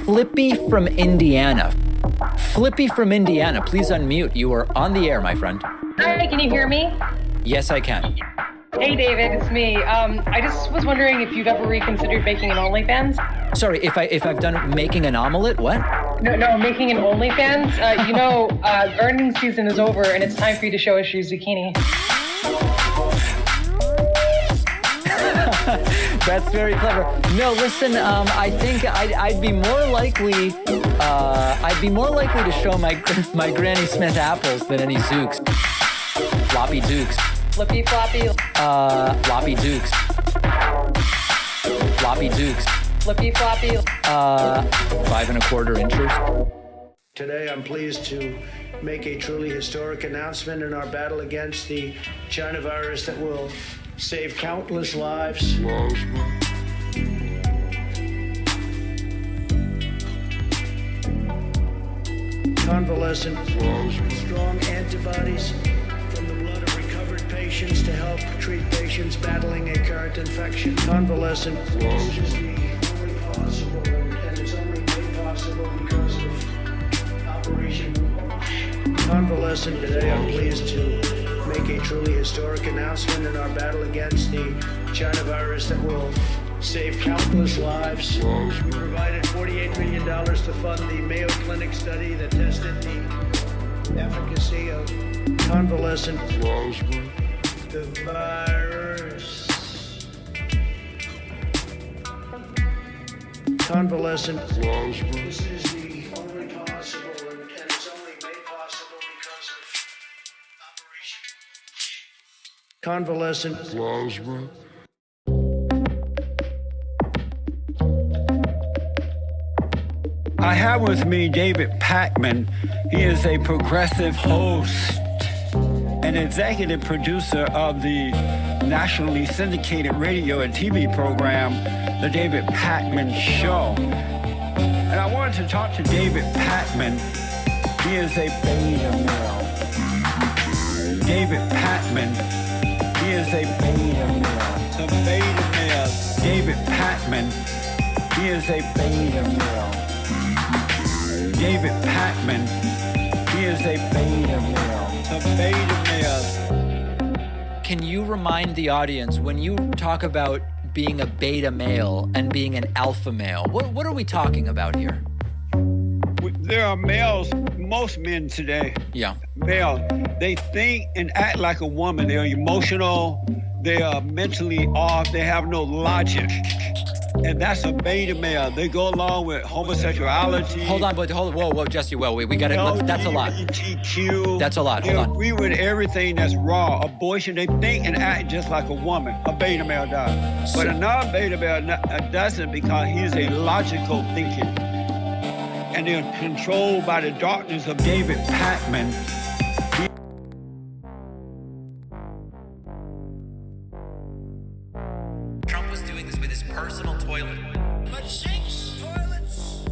Flippy from Indiana. Flippy from Indiana, please unmute. You are on the air, my friend. Hi, can you hear me? Yes, I can. Hey, David, it's me. I just was wondering if you've ever reconsidered making an OnlyFans? Sorry, if I've done making an omelet, what? No, making an OnlyFans. Earnings season is over, and it's time for you to show us your zucchini. That's very clever. No, listen. I think I'd be more likely. I'd be more likely to show my Granny Smith apples than any Zooks. Floppy Dukes. Flippy floppy. Floppy Dukes. Floppy Dukes. Flippy floppy. 5 1/4 inches. Today, I'm pleased to make a truly historic announcement in our battle against the China virus that will save countless lives. Convalescent, strong antibodies from the blood of recovered patients to help treat patients battling a current infection. Convalescent is the only possible, and it's only made possible because of Operation Convalescent. Today, I'm pleased to make a truly historic announcement in our battle against the China virus that will save countless lives. We provided $48 million to fund the Mayo Clinic study that tested the efficacy of convalescent plasma. The virus. Convalescent plasma. This is the only possible, and it's only made possible because of Operation Convalescent plasma. I have with me David Pakman. He is a progressive host and executive producer of the nationally syndicated radio and TV program, The David Pakman Show. And I wanted to talk to David Pakman. He is a beta male. David Pakman. He is a beta male. Some beta males. David Pakman. He is a beta male. David Pakman, he is a beta male. Some beta males. Can you remind the audience, when you talk about being a beta male and being an alpha male, what are we talking about here? There are males, most men today. Yeah. Male, they think and act like a woman. They're emotional, they are mentally off, they have no logic. And that's a beta male. They go along with homosexuality. Hold on, whoa, Jesse, we got to, that's a lot. LGBTQ. That's a lot, hold on. Agree with everything that's raw. Abortion, they think and act just like a woman. A beta male does. But a non-beta male doesn't, because he's a logical thinking. And they're controlled by the darkness of David Pakman. Trump was doing this with his personal toilet. But sinks, toilets,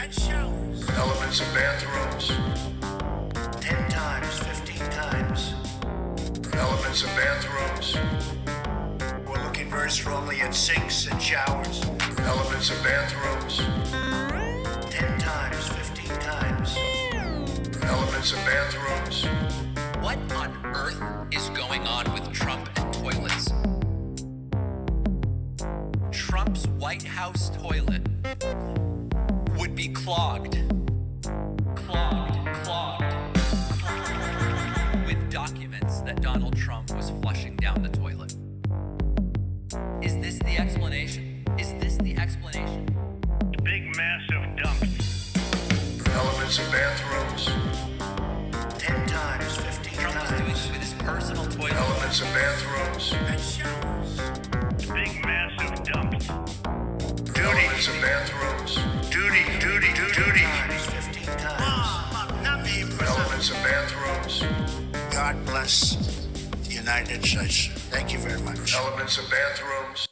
and showers. Elements of bathrooms. 10 times, 15 times. Elements of bathrooms. We're looking very strongly at sinks and showers. Elements of bathrooms. 10 times, 15 times. Elements of bathrooms. What on earth is going on with Trump and toilets? Trump's White House toilet would be clogged with documents that Donald Trump was flushing down the toilet. Is this the explanation? Big, massive dump. Elements of bathrooms. 10 times, 15 Trump was doing this with his personal toilet. Elements of bathrooms. and showers. Big, massive dump. Elements of bathrooms. Duty. 10 times, 15 times. Not me, Elements of bathrooms. God bless the United States. Thank you very much. Elements of bathrooms.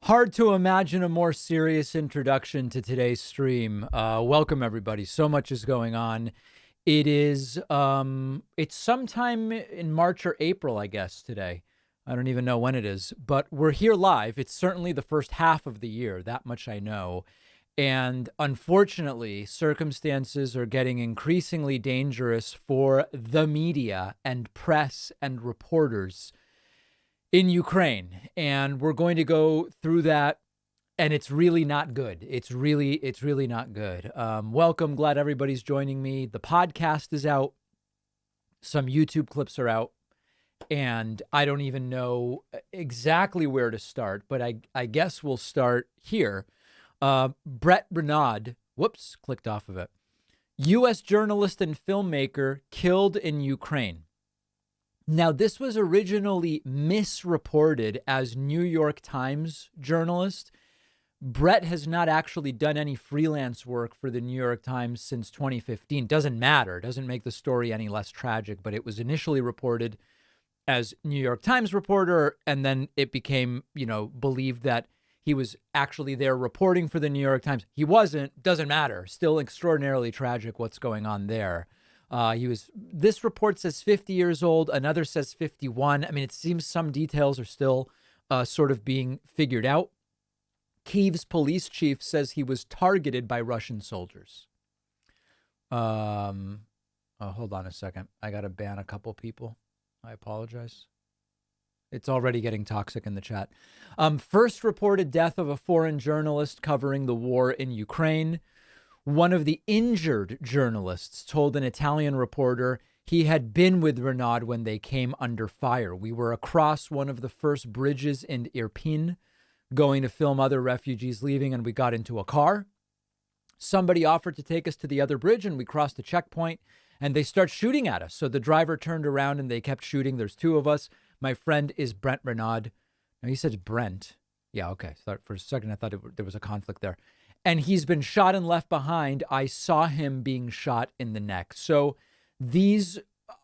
Hard to imagine a more serious introduction to today's stream. Welcome, everybody. So much is going on. It is, it's sometime in March or April, I guess, today. I don't even know when it is, but we're here live. It's certainly the first half of the year. That much I know. And unfortunately, circumstances are getting increasingly dangerous for the media and press and reporters in Ukraine. And we're going to go through that. And it's really not good. It's really not good. Welcome. Glad everybody's joining me. The podcast is out. Some YouTube clips are out. And I don't even know exactly where to start, but I guess we'll start here. Brettrenaud, clicked off of it. U.S. journalist and filmmaker killed in Ukraine. Now, this was originally misreported as New York Times journalist. Brett has not actually done any freelance work for the New York Times since 2015. Doesn't matter. Doesn't make the story any less tragic, but it was initially reported as New York Times reporter, and then it became, believed that he was actually there reporting for the New York Times. He wasn't. Doesn't matter. Still extraordinarily tragic what's going on there. This report says 50 years old. Another says 51. I mean, it seems some details are still sort of being figured out. Kyiv's police chief says he was targeted by Russian soldiers. Hold on a second. I got to ban a couple people. I apologize. It's already getting toxic in the chat. First reported death of a foreign journalist covering the war in Ukraine. One of the injured journalists told an Italian reporter he had been with Renaud when they came under fire. We were across one of the first bridges in Irpin, going to film other refugees leaving, and we got into a car. Somebody offered to take us to the other bridge, and we crossed the checkpoint, and they start shooting at us. So the driver turned around, and they kept shooting. There's two of us. My friend is Brettrenaud. Now, he says Brent. Yeah, okay. So for a second, I thought there was a conflict there. And he's been shot and left behind. I saw him being shot in the neck. So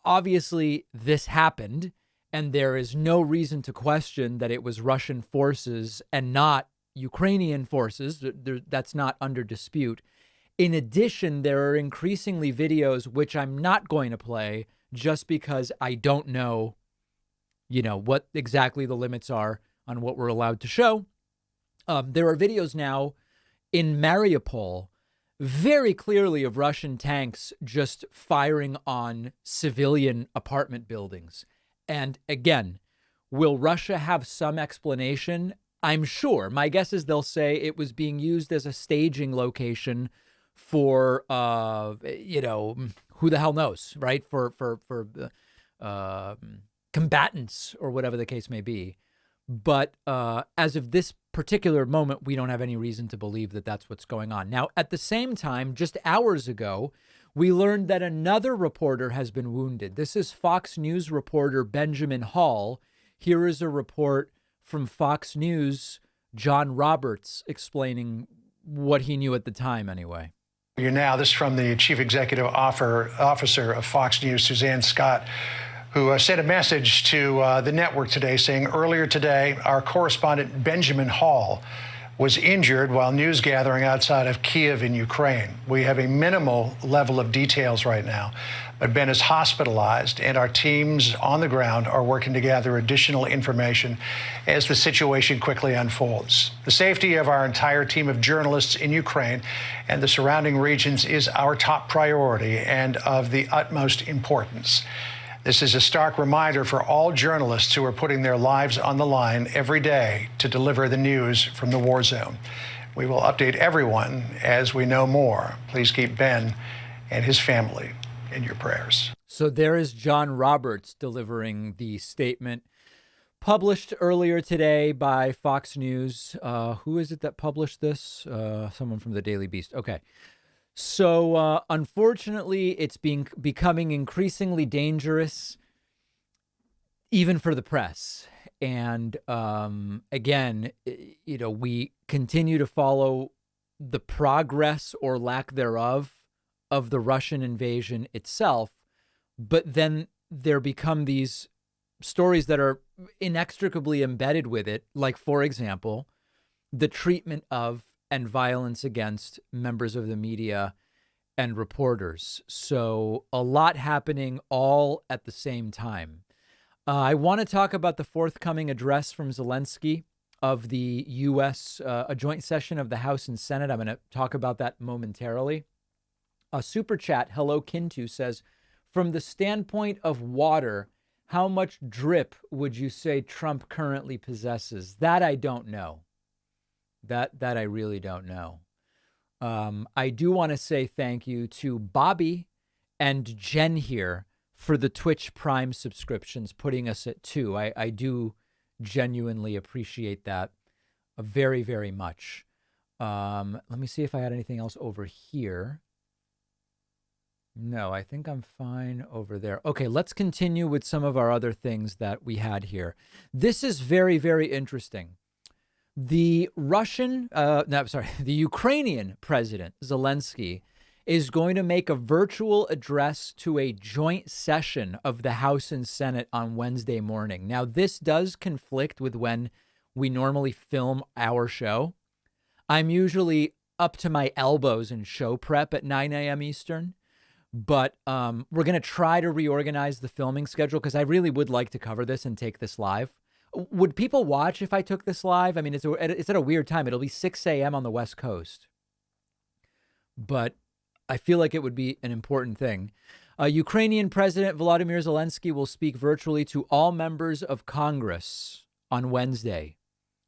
obviously, this happened. And there is no reason to question that it was Russian forces and not Ukrainian forces. That's not under dispute. In addition, there are increasingly videos, which I'm not going to play just because I don't know, what exactly the limits are on what we're allowed to show. There are videos now in Mariupol very clearly of Russian tanks just firing on civilian apartment buildings. And again, will Russia have some explanation? I'm sure. My guess is they'll say it was being used as a staging location for, who the hell knows, right? For combatants or whatever the case may be. But as of this particular moment, we don't have any reason to believe that that's what's going on. Now, at the same time, just hours ago, we learned that another reporter has been wounded. This is Fox News reporter Benjamin Hall. Here is a report from Fox News, John Roberts, explaining what he knew at the time anyway. This is from the Chief Executive Officer of Fox News, Suzanne Scott, who sent a message to the network today saying earlier today, our correspondent Benjamin Hall was injured while news gathering outside of Kyiv in Ukraine. We have a minimal level of details right now, but Ben is hospitalized and our teams on the ground are working to gather additional information as the situation quickly unfolds. The safety of our entire team of journalists in Ukraine and the surrounding regions is our top priority and of the utmost importance. This is a stark reminder for all journalists who are putting their lives on the line every day to deliver the news from the war zone. We will update everyone as we know more. Please keep Ben and his family in your prayers. So there is John Roberts delivering the statement published earlier today by Fox News. Who is it that published this? Someone from the Daily Beast. Okay. So unfortunately, it's becoming increasingly dangerous, even for the press. And again, we continue to follow the progress or lack thereof of the Russian invasion itself. But then there become these stories that are inextricably embedded with it. Like, for example, the treatment of and violence against members of the media and reporters. So a lot happening all at the same time. I want to talk about the forthcoming address from Zelensky of the U.S., a joint session of the House and Senate. I'm going to talk about that momentarily. A super chat, Hello Kintu, says, from the standpoint of water, how much drip would you say Trump currently possesses? That I don't know. That I really don't know. I do want to say thank you to Bobby and Jen here for the Twitch Prime subscriptions, putting us at 2. I do genuinely appreciate that very, very much. Let me see if I had anything else over here. No, I think I'm fine over there. Okay, let's continue with some of our other things that we had here. This is very, very interesting. The Ukrainian president, Zelensky, is going to make a virtual address to a joint session of the House and Senate on Wednesday morning. Now, this does conflict with when we normally film our show. I'm usually up to my elbows in show prep at 9 a.m. Eastern. But we're going to try to reorganize the filming schedule because I really would like to cover this and take this live. Would people watch if I took this live? I mean, it's at a weird time. It'll be 6 a.m. on the West Coast. But I feel like it would be an important thing. Ukrainian President Volodymyr Zelensky will speak virtually to all members of Congress on Wednesday.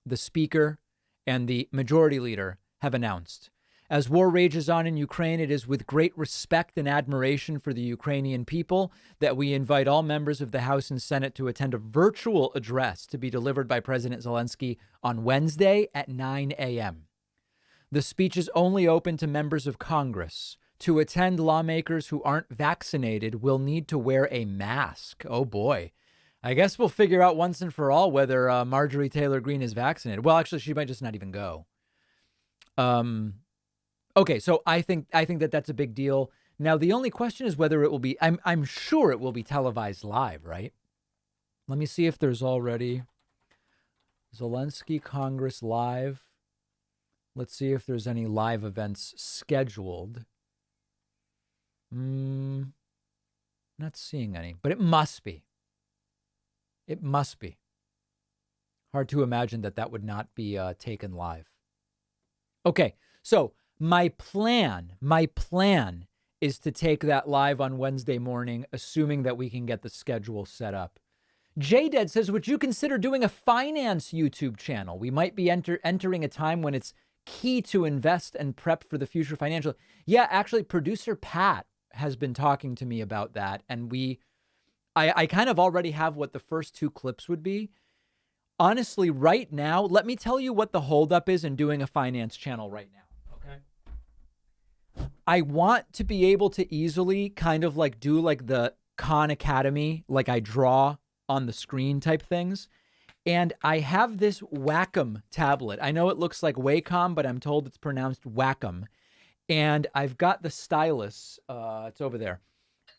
The Speaker and the Majority Leader have announced. As war rages on in Ukraine, it is with great respect and admiration for the Ukrainian people that we invite all members of the House and Senate to attend a virtual address to be delivered by President Zelensky on Wednesday at 9 a.m. The speech is only open to members of Congress. To attend, lawmakers who aren't vaccinated will need to wear a mask. Oh, boy. I guess we'll figure out once and for all whether Marjorie Taylor Greene is vaccinated. Well, actually, she might just not even go. Okay, so I think that that's a big deal. Now, the only question is whether it will be, I'm sure it will be televised live, right? Let me see if there's already Zelensky Congress live. Let's see if there's any live events scheduled. Not seeing any, but it must be. It must be. Hard to imagine that would not be taken live. Okay, so my plan is to take that live on Wednesday morning, assuming that we can get the schedule set up. JDead says, would you consider doing a finance YouTube channel? We might be entering a time when it's key to invest and prep for the future financial. Yeah, actually, producer Pat has been talking to me about that. And I kind of already have what the first 2 clips would be. Honestly, right now, let me tell you what the holdup is in doing a finance channel right now. I want to be able to easily kind of like do like the Khan Academy, like I draw on the screen type things. And I have this Wacom tablet. I know it looks like Wacom, but I'm told it's pronounced Wacom. And I've got the stylus. It's over there.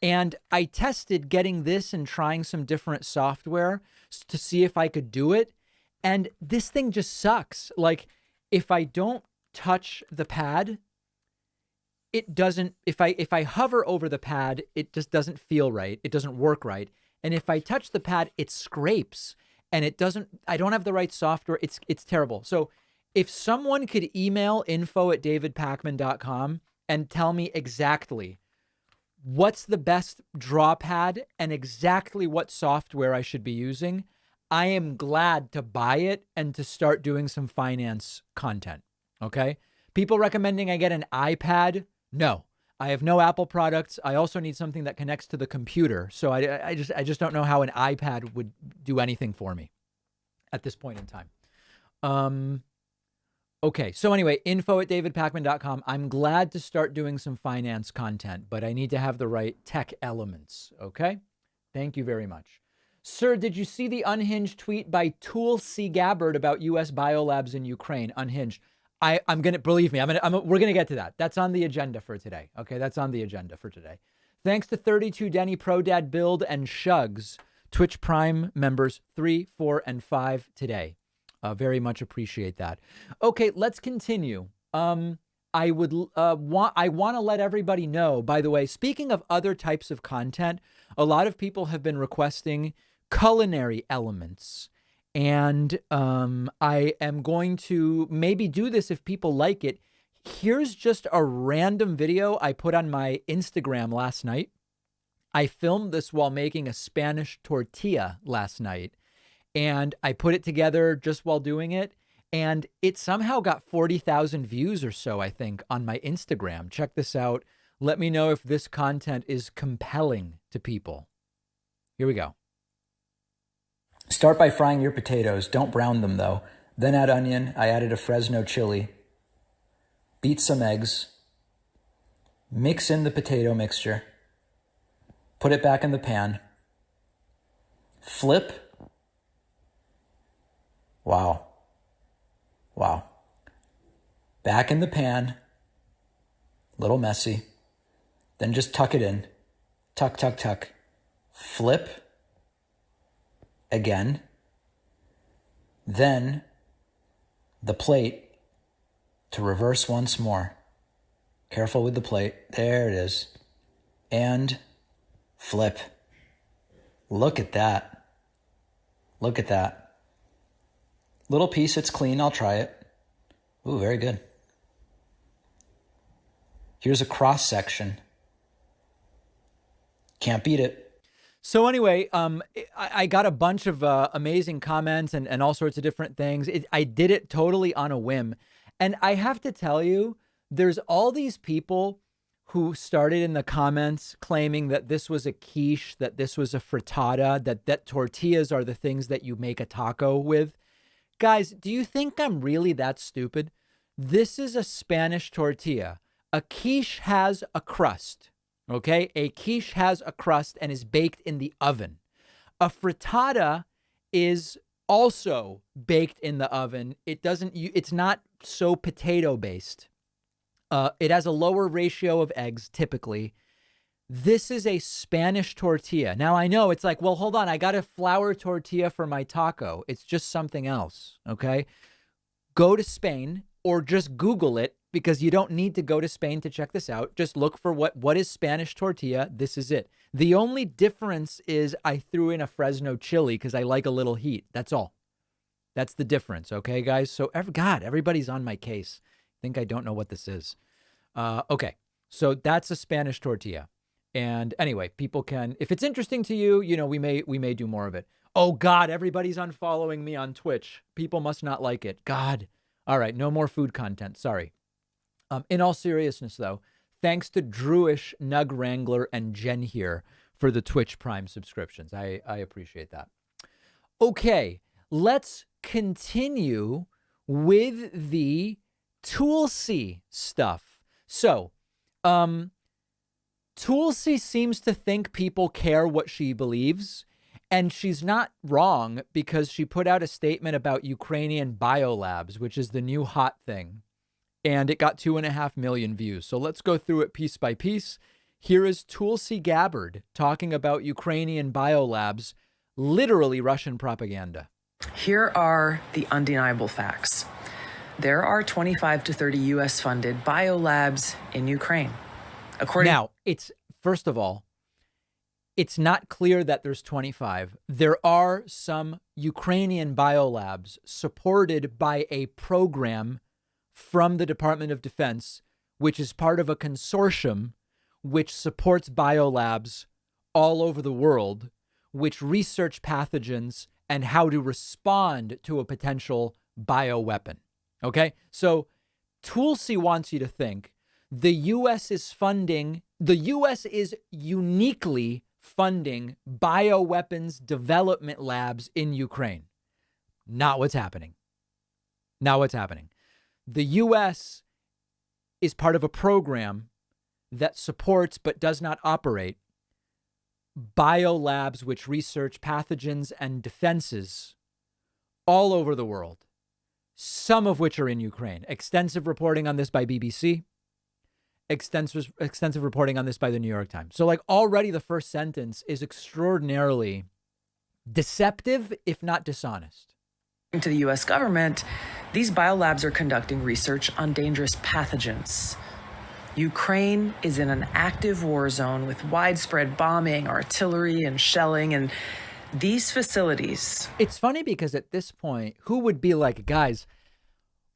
And I tested getting this and trying some different software to see if I could do it. And this thing just sucks. Like if I don't touch the pad, it doesn't, if I hover over the pad, it just doesn't feel right. It doesn't work right. And if I touch the pad, it scrapes and I don't have the right software. It's terrible. So if someone could email info@davidpakman.com and tell me exactly what's the best draw pad and exactly what software I should be using, I am glad to buy it and to start doing some finance content. Okay. People recommending I get an iPad. No, I have no Apple products. I also need something that connects to the computer. So I just don't know how an iPad would do anything for me at this point in time. Okay. So anyway, info@davidpakman.com. I'm glad to start doing some finance content, but I need to have the right tech elements. Okay. Thank you very much. Sir, did you see the unhinged tweet by Tulsi Gabbard about U.S. biolabs in Ukraine? Unhinged. I'm going to, believe me, we're going to get to that. That's on the agenda for today. Okay. That's on the agenda for today. Thanks to 32 Denny, Pro Dad Build, and Shugs, Twitch Prime members 3, 4, and 5 today. Very much appreciate that. Okay. Let's continue. I want to let everybody know, by the way, speaking of other types of content, a lot of people have been requesting culinary elements. And I am going to maybe do this if people like it. Here's just a random video I put on my Instagram last night. I filmed this while making a Spanish tortilla last night, and I put it together just while doing it, and it somehow got 40,000 views or so, I think, on my Instagram. Check this out. Let me know if this content is compelling to people. Here we go. Start by frying your potatoes. Don't brown them, though. Then add onion. I added a Fresno chili. Beat some eggs. Mix in the potato mixture. Put it back in the pan. Flip. Wow. Wow. Back in the pan. Little messy. Then just tuck it in. Tuck, tuck, tuck. Flip. Again. Then the plate to reverse once more. Careful with the plate. There it is. And flip. Look at that. Look at that. Little piece, it's clean. I'll try it. Ooh, very good. Here's a cross section. Can't beat it. So anyway, I got a bunch of amazing comments and all sorts of different things. I did it totally on a whim. And I have to tell you, there's all these people who started in the comments claiming that this was a quiche, that this was a frittata, that tortillas are the things that you make a taco with. Guys, do you think I'm really that stupid? This is a Spanish tortilla. A quiche has a crust. Okay, a quiche has a crust and is baked in the oven. A frittata is also baked in the oven. It's not so potato based. It has a lower ratio of eggs typically. This is a Spanish tortilla. Now I know it's like, well, hold on. I got a flour tortilla for my taco. It's just something else. Okay, go to Spain or just Google it, because you don't need to go to Spain to check this out. Just look for what is Spanish tortilla. This is it. The only difference is I threw in a Fresno chili because I like a little heat. That's all. That's the difference. Okay, guys? So, everybody's on my case. I think I don't know what this is. Okay, so that's a Spanish tortilla. And anyway, people can, if it's interesting to you, we may do more of it. Oh, God, everybody's unfollowing me on Twitch. People must not like it. God. All right, no more food content. Sorry. In all seriousness, though, thanks to Drewish, Nug Wrangler, and Jen here for the Twitch Prime subscriptions. I appreciate that. Okay, let's continue with the Tulsi stuff. So, Tulsi seems to think people care what she believes, and she's not wrong because she put out a statement about Ukrainian biolabs, which is the new hot thing. And it got 2.5 million views. So let's go through it piece by piece. Here is Tulsi Gabbard talking about Ukrainian biolabs, literally Russian propaganda. Here are the undeniable facts. There are 25 to 30 U.S. funded biolabs in Ukraine. Now, first of all, it's not clear that there's 25. There are some Ukrainian biolabs supported by a program from the Department of Defense, which is part of a consortium which supports biolabs all over the world, which research pathogens and how to respond to a potential bioweapon. Okay? So Tulsi wants you to think the U.S. is uniquely funding bioweapons development labs in Ukraine. Not what's happening. The U.S. is part of a program that supports but does not operate biolabs which research pathogens and defenses all over the world, some of which are in Ukraine. Extensive reporting on this by BBC, extensive reporting on this by the New York Times. So already the first sentence is extraordinarily deceptive, if not dishonest. To the U.S. government, these biolabs are conducting research on dangerous pathogens. Ukraine is in an active war zone with widespread bombing, artillery, and shelling, and These facilities. It's funny because at this point, who would be like, guys,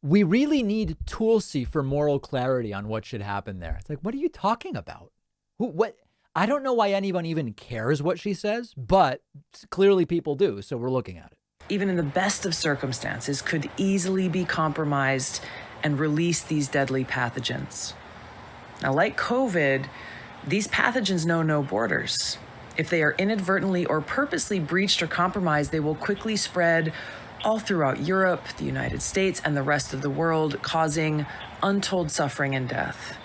we really need Tulsi for moral clarity on what should happen there. It's like, what are you talking about? What? I don't know why anyone even cares what she says, but clearly people do. So we're looking at it. Even in the best of circumstances, could easily be compromised and release these deadly pathogens. Now, like COVID, these pathogens know no borders. If they are inadvertently or purposely breached or compromised, they will quickly spread all throughout Europe, the United States, and the rest of the world, causing untold suffering and death.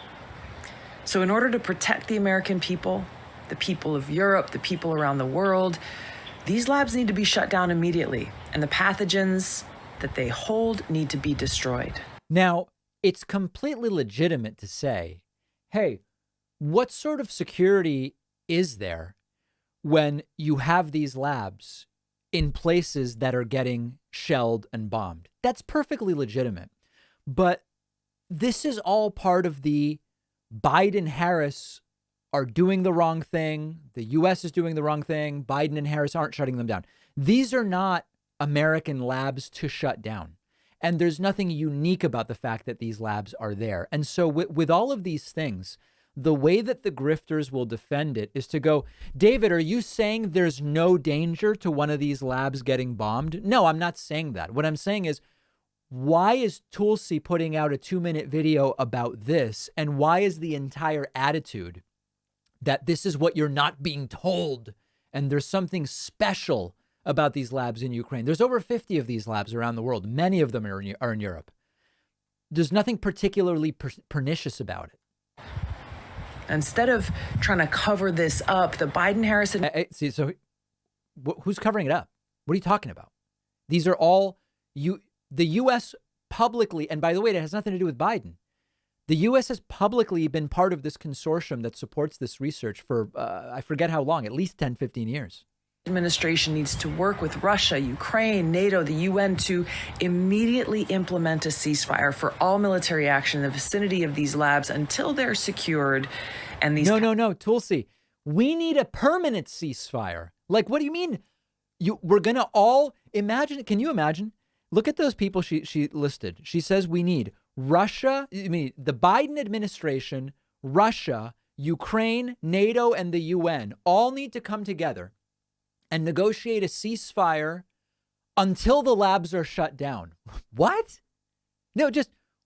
So in order to protect the American people, the people of Europe, the people around the world, these labs need to be shut down immediately, and the pathogens that they hold need to be destroyed. Now, it's completely legitimate to say, hey, what sort of security is there when you have these labs in places that are getting shelled and bombed? That's perfectly legitimate. But this is all part of the Biden-Harris are doing the wrong thing. The U.S. is doing the wrong thing. Biden and Harris aren't shutting them down. These are not American labs to shut down. And there's nothing unique about the fact that these labs are there. And so with all of these things, the way that the grifters will defend it is to go, David, are you saying there's no danger to one of these labs getting bombed? No, I'm not saying that. What I'm saying is, why is Tulsi putting out a 2-minute video about this? And why is the entire attitude that this is what you're not being told? And there's something special about these labs in Ukraine. There's over 50 of these labs around the world. Many of them are in Europe. There's nothing particularly pernicious about it. Instead of trying to cover this up, the Biden-Harris... See, so who's covering it up? What are you talking about? These are all... The U.S. publicly, and by the way, it has nothing to do with Biden. The U.S. has publicly been part of this consortium that supports this research for, I forget how long, at least 10, 15 years. Administration needs to work with Russia, Ukraine, NATO, the UN to immediately implement a ceasefire for all military action in the vicinity of these labs until they're secured. And these No, Tulsi, we need a permanent ceasefire. Like, what do you mean? We're going to all imagine. Can you imagine? Look at those people she listed. She says we need Russia, the Biden administration, Russia, Ukraine, NATO, and the UN all need to come together and negotiate a ceasefire until the labs are shut down. What? No,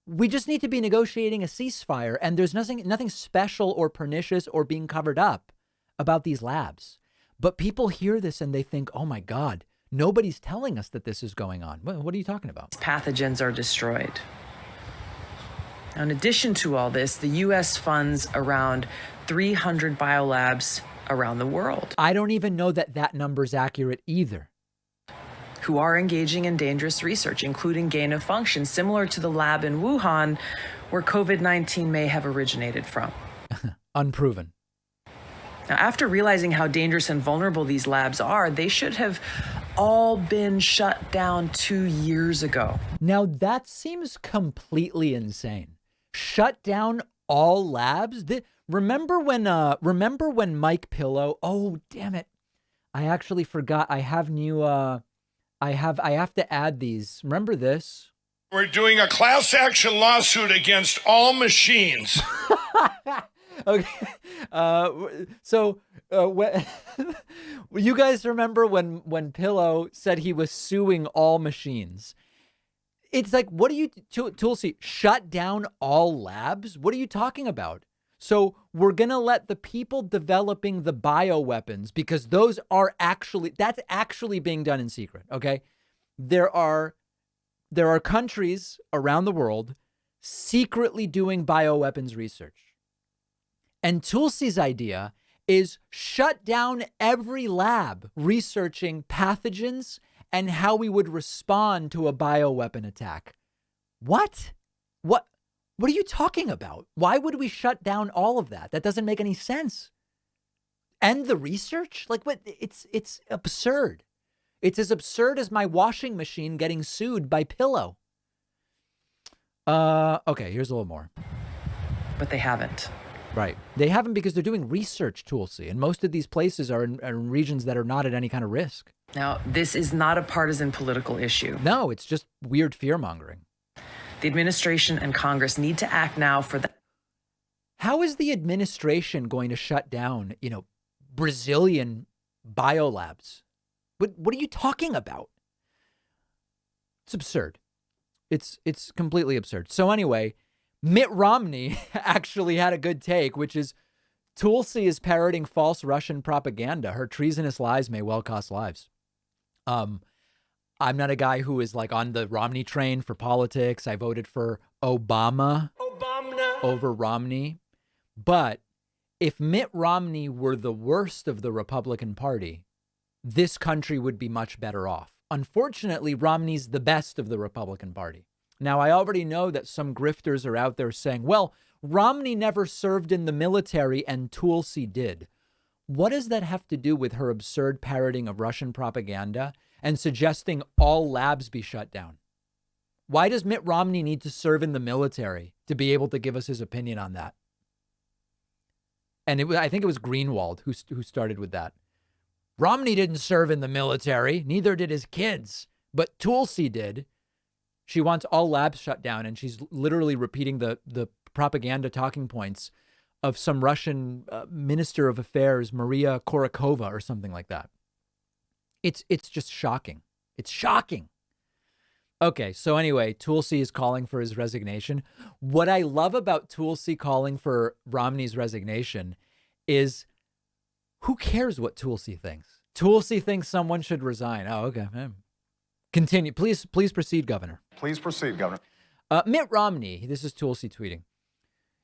we just need to be negotiating a ceasefire, and there's nothing special or pernicious or being covered up about these labs. But people hear this and they think, oh my God, nobody's telling us that this is going on. What are you talking about? Pathogens are destroyed. Now, in addition to all this, the U.S. funds around 300 biolabs around the world. I don't even know that number's accurate either. Who are engaging in dangerous research, including gain of function, similar to the lab in Wuhan, where COVID-19 may have originated from. Unproven. Now, after realizing how dangerous and vulnerable these labs are, they should have all been shut down 2 years ago. Now, that seems completely insane. Shut down all labs? Remember when Mike Pillow? Oh, damn it! I actually forgot. I have new. I have to add these. Remember this? We're doing a class action lawsuit against all machines. Okay. When, you guys remember when Pillow said he was suing all machines? It's like, what are you, Tulsi, shut down all labs? What are you talking about? So we're going to let the people developing the bioweapons, because that's actually being done in secret. Okay. There are countries around the world secretly doing bioweapons research. And Tulsi's idea is shut down every lab researching pathogens and how we would respond to a bioweapon attack. What are you talking about? Why would we shut down all of that? That doesn't make any sense. End the research? Like what? It's absurd. It's as absurd as my washing machine getting sued by Pillow. Okay, here's a little more. But they haven't. Right. They haven't because they're doing research, Tulsi. And most of these places are in regions that are not at any kind of risk. Now, this is not a partisan political issue. No, it's just weird fear-mongering. The administration and Congress need to act now for that. How is the administration going to shut down, Brazilian biolabs? What are you talking about? It's absurd. It's completely absurd. So anyway, Mitt Romney actually had a good take, which is Tulsi is parroting false Russian propaganda. Her treasonous lies may well cost lives. I'm not a guy who is like on the Romney train for politics. I voted for Obama over Romney. But if Mitt Romney were the worst of the Republican Party, this country would be much better off. Unfortunately, Romney's the best of the Republican Party. Now, I already know that some grifters are out there saying, well, Romney never served in the military and Tulsi did. What does that have to do with her absurd parroting of Russian propaganda and suggesting all labs be shut down? Why does Mitt Romney need to serve in the military to be able to give us his opinion on that? And I think it was Greenwald who started with that. Romney didn't serve in the military. Neither did his kids. But Tulsi did. She wants all labs shut down. And she's literally repeating the propaganda talking points of some Russian minister of affairs, Maria Korakova or something like that. It's just shocking. It's shocking. Okay, so anyway, Tulsi is calling for his resignation. What I love about Tulsi calling for Romney's resignation is who cares what Tulsi thinks? Tulsi thinks someone should resign. Oh, okay. Continue. Please proceed, Governor. Please proceed, Governor. Mitt Romney, this is Tulsi tweeting.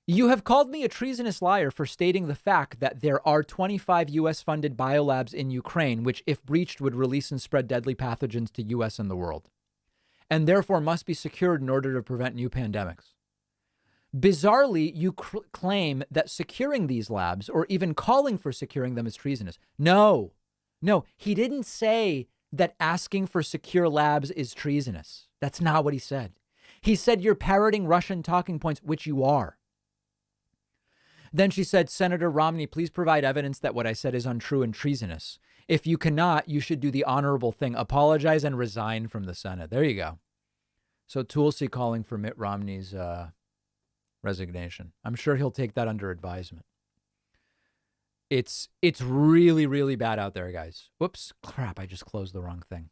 You have called me a treasonous liar for stating the fact that there are 25 U.S.-funded biolabs in Ukraine, which, if breached, would release and spread deadly pathogens to U.S. and the world, and therefore must be secured in order to prevent new pandemics. Bizarrely, you claim that securing these labs or even calling for securing them is treasonous. No, he didn't say that asking for secure labs is treasonous. That's not what he said. He said you're parroting Russian talking points, which you are. Then she said, Senator Romney, please provide evidence that what I said is untrue and treasonous. If you cannot, you should do the honorable thing. Apologize and resign from the Senate. There you go. So Tulsi calling for Mitt Romney's resignation. I'm sure he'll take that under advisement. It's really, really bad out there, guys. Whoops. Crap. I just closed the wrong thing.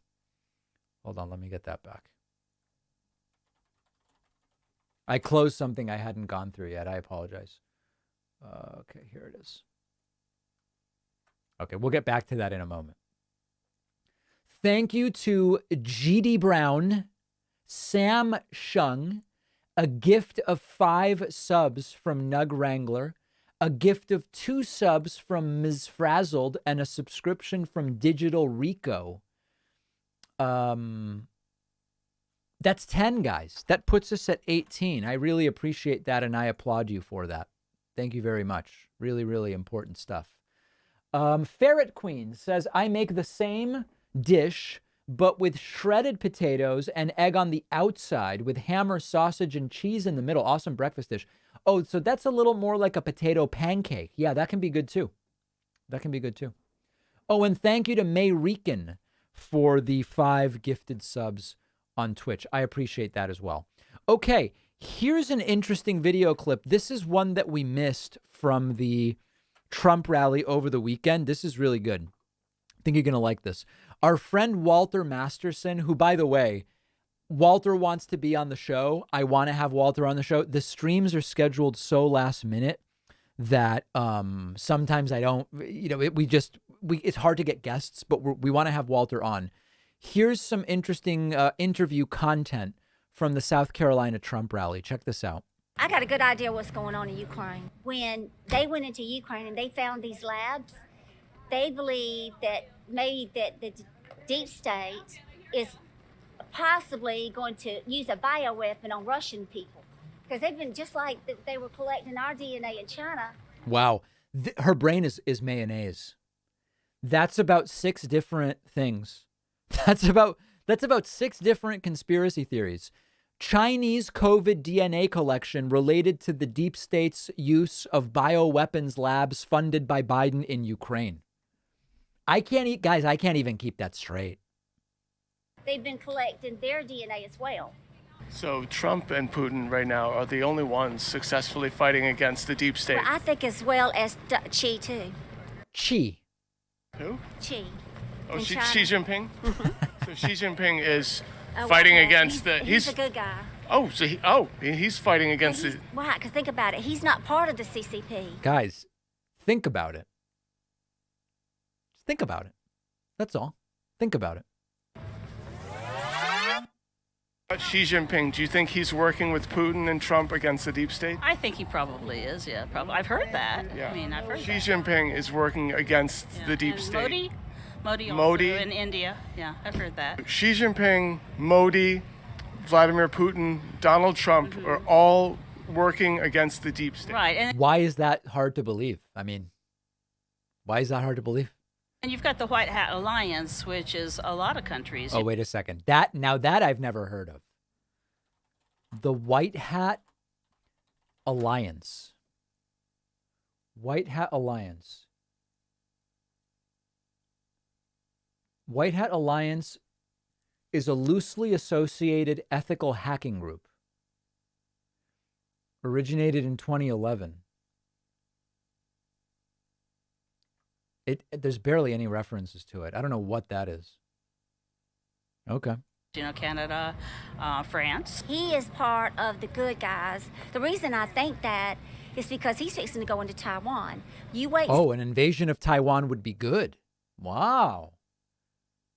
Hold on. Let me get that back. I closed something I hadn't gone through yet. I apologize. Okay, here it is. Okay, we'll get back to that in a moment. Thank you to GD Brown, Sam Shung, a gift of 5 subs from Nug Wrangler, a gift of 2 subs from Ms. Frazzled, and a subscription from Digital Rico. That's 10, guys. That puts us at 18. I really appreciate that, and I applaud you for that. Thank you very much. Really, really important stuff. Ferret Queen says, I make the same dish, but with shredded potatoes and egg on the outside with hammer, sausage, and cheese in the middle. Awesome breakfast dish. Oh, so that's a little more like a potato pancake. Yeah, that can be good too. That can be good too. Oh, and thank you to May Rican for the 5 gifted subs on Twitch. I appreciate that as well. Okay, here's an interesting video clip. This is one that we missed from the Trump rally over the weekend. This is really good. I think you're going to like this. Our friend Walter Masterson, who, by the way, Walter wants to be on the show. I want to have Walter on the show. The streams are scheduled so last minute that sometimes I don't, it's hard to get guests, but we want to have Walter on. Here's some interesting interview content from the South Carolina Trump rally. Check this out. I got a good idea what's going on in Ukraine. When they went into Ukraine and they found these labs, they believe that maybe that the deep state is possibly going to use a bioweapon on Russian people. Because they've been just like they were collecting our DNA in China. Wow. Her brain is mayonnaise. That's about 6 different things. That's about 6 different conspiracy theories. Chinese COVID DNA collection related to the deep state's use of bioweapons labs funded by Biden in Ukraine. I can't even keep that straight. They've been collecting their DNA as well. So Trump and Putin right now are the only ones successfully fighting against the deep state. Well, I think as well as Xi too. Xi. Who? Xi. Oh, in Xi China. Jinping? So Xi Jinping is Oh, fighting well, against he's a good guy. Oh, so he's fighting against the... Why? Because think about it. He's not part of the CCP. Guys, think about it. Just think about it. That's all. Think about it. Xi Jinping, do you think he's working with Putin and Trump against the deep state? I think he probably is, yeah. Probably. I've heard that. Yeah. I mean, I've heard Xi that. Jinping is working against the deep And state. Modi also Modi. in India. Yeah, I've heard that. Xi Jinping, Modi, Vladimir Putin, Donald Trump are all working against the deep state. Right. And Why is that hard to believe? I mean, why is that hard to believe? you've got the White Hat Alliance, which is a lot of countries. Oh, wait a second. That I've never heard of. The White Hat Alliance. White Hat Alliance. White Hat Alliance is a loosely associated ethical hacking group. Originated in 2011. There's barely any references to it. I don't know what that is. Okay. Canada, France. He is part of the good guys. The reason I think that is because he's fixing to go into Taiwan. You wait. Oh, an invasion of Taiwan would be good. Wow.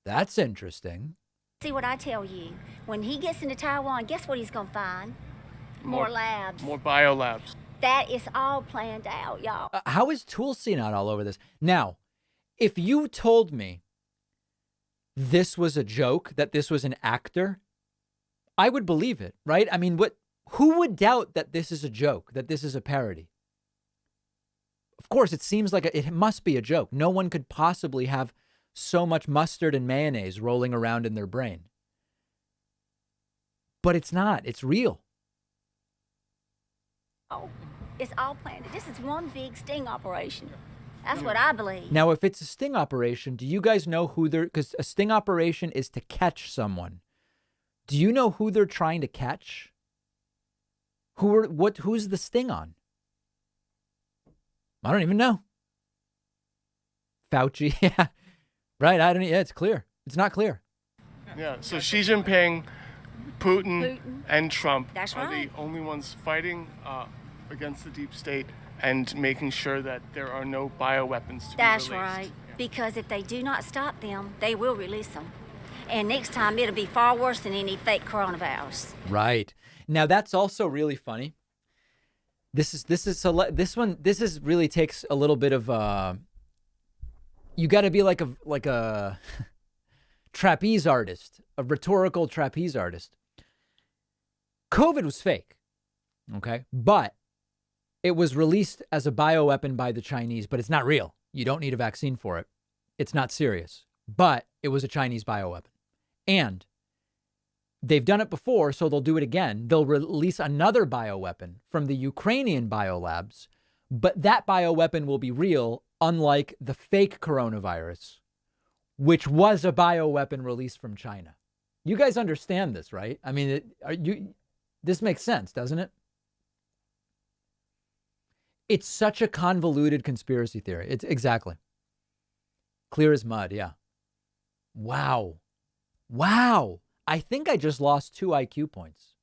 That's interesting. See what I tell you. When he gets into Taiwan, guess what he's going to find? More labs. More biolabs. That is all planned out, y'all. How is Tulsi not all over this? Now, if you told me this was a joke, that this was an actor, I would believe it, right? I mean, who would doubt that this is a joke, that this is a parody? Of course, it seems like it must be a joke. No one could possibly have so much mustard and mayonnaise rolling around in their brain. But it's not. It's real. Oh, it's all planned. This is one big sting operation. That's what I believe. Now, if it's a sting operation, do you guys know who because a sting operation is to catch someone. Do you know who they're trying to catch? Who's the sting on? I don't even know. Fauci, yeah. Right, it's clear. It's not clear. Yeah, so Xi Jinping, Putin, and Trump That's are right. the only ones fighting against the deep state and making sure that there are no bioweapons to be That's released. right. Because if they do not stop them, they will release them. And next time it'll be far worse than any fake coronavirus. Right. Now that's also really funny. This really takes a little bit of you got to be like a trapeze artist, a rhetorical trapeze artist. COVID was fake. Okay? But it was released as a bioweapon by the Chinese, but it's not real. You don't need a vaccine for it. It's not serious. But it was a Chinese bioweapon. And they've done it before, so they'll do it again. They'll release another bioweapon from the Ukrainian biolabs, but that bioweapon will be real, unlike the fake coronavirus, which was a bioweapon released from China. You guys understand this, right? I mean, this makes sense, doesn't it? It's such a convoluted conspiracy theory. It's exactly. Clear as mud, yeah. Wow. I think I just lost 2 IQ points.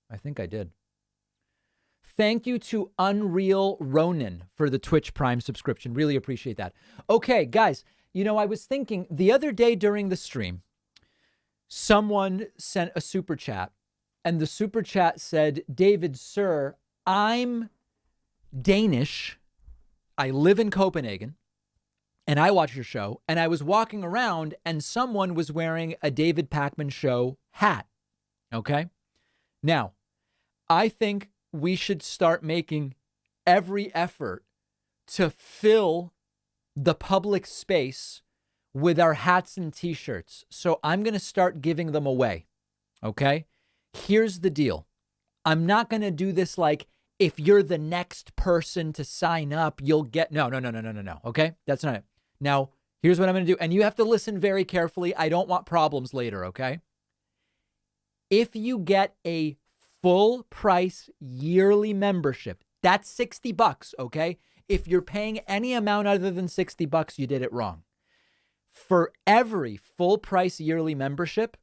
I think I did. Thank you to Unreal Ronin for the Twitch Prime subscription. Really appreciate that. Okay, guys, I was thinking the other day during the stream, someone sent a super chat, and the super chat said, David, sir, I'm Danish. I live in Copenhagen. And I watch your show, and I was walking around, and someone was wearing a David Pakman Show hat. Okay? Now, I think we should start making every effort to fill the public space with our hats and T-shirts. So I'm going to start giving them away. Okay? Here's the deal. I'm not going to do this like, if you're the next person to sign up, you'll get, no. Okay. That's not it. Now, here's what I'm going to do. And you have to listen very carefully. I don't want problems later. Okay. If you get a full price yearly membership, that's $60. Okay. If you're paying any amount other than $60, you did it wrong. For every full price yearly membership,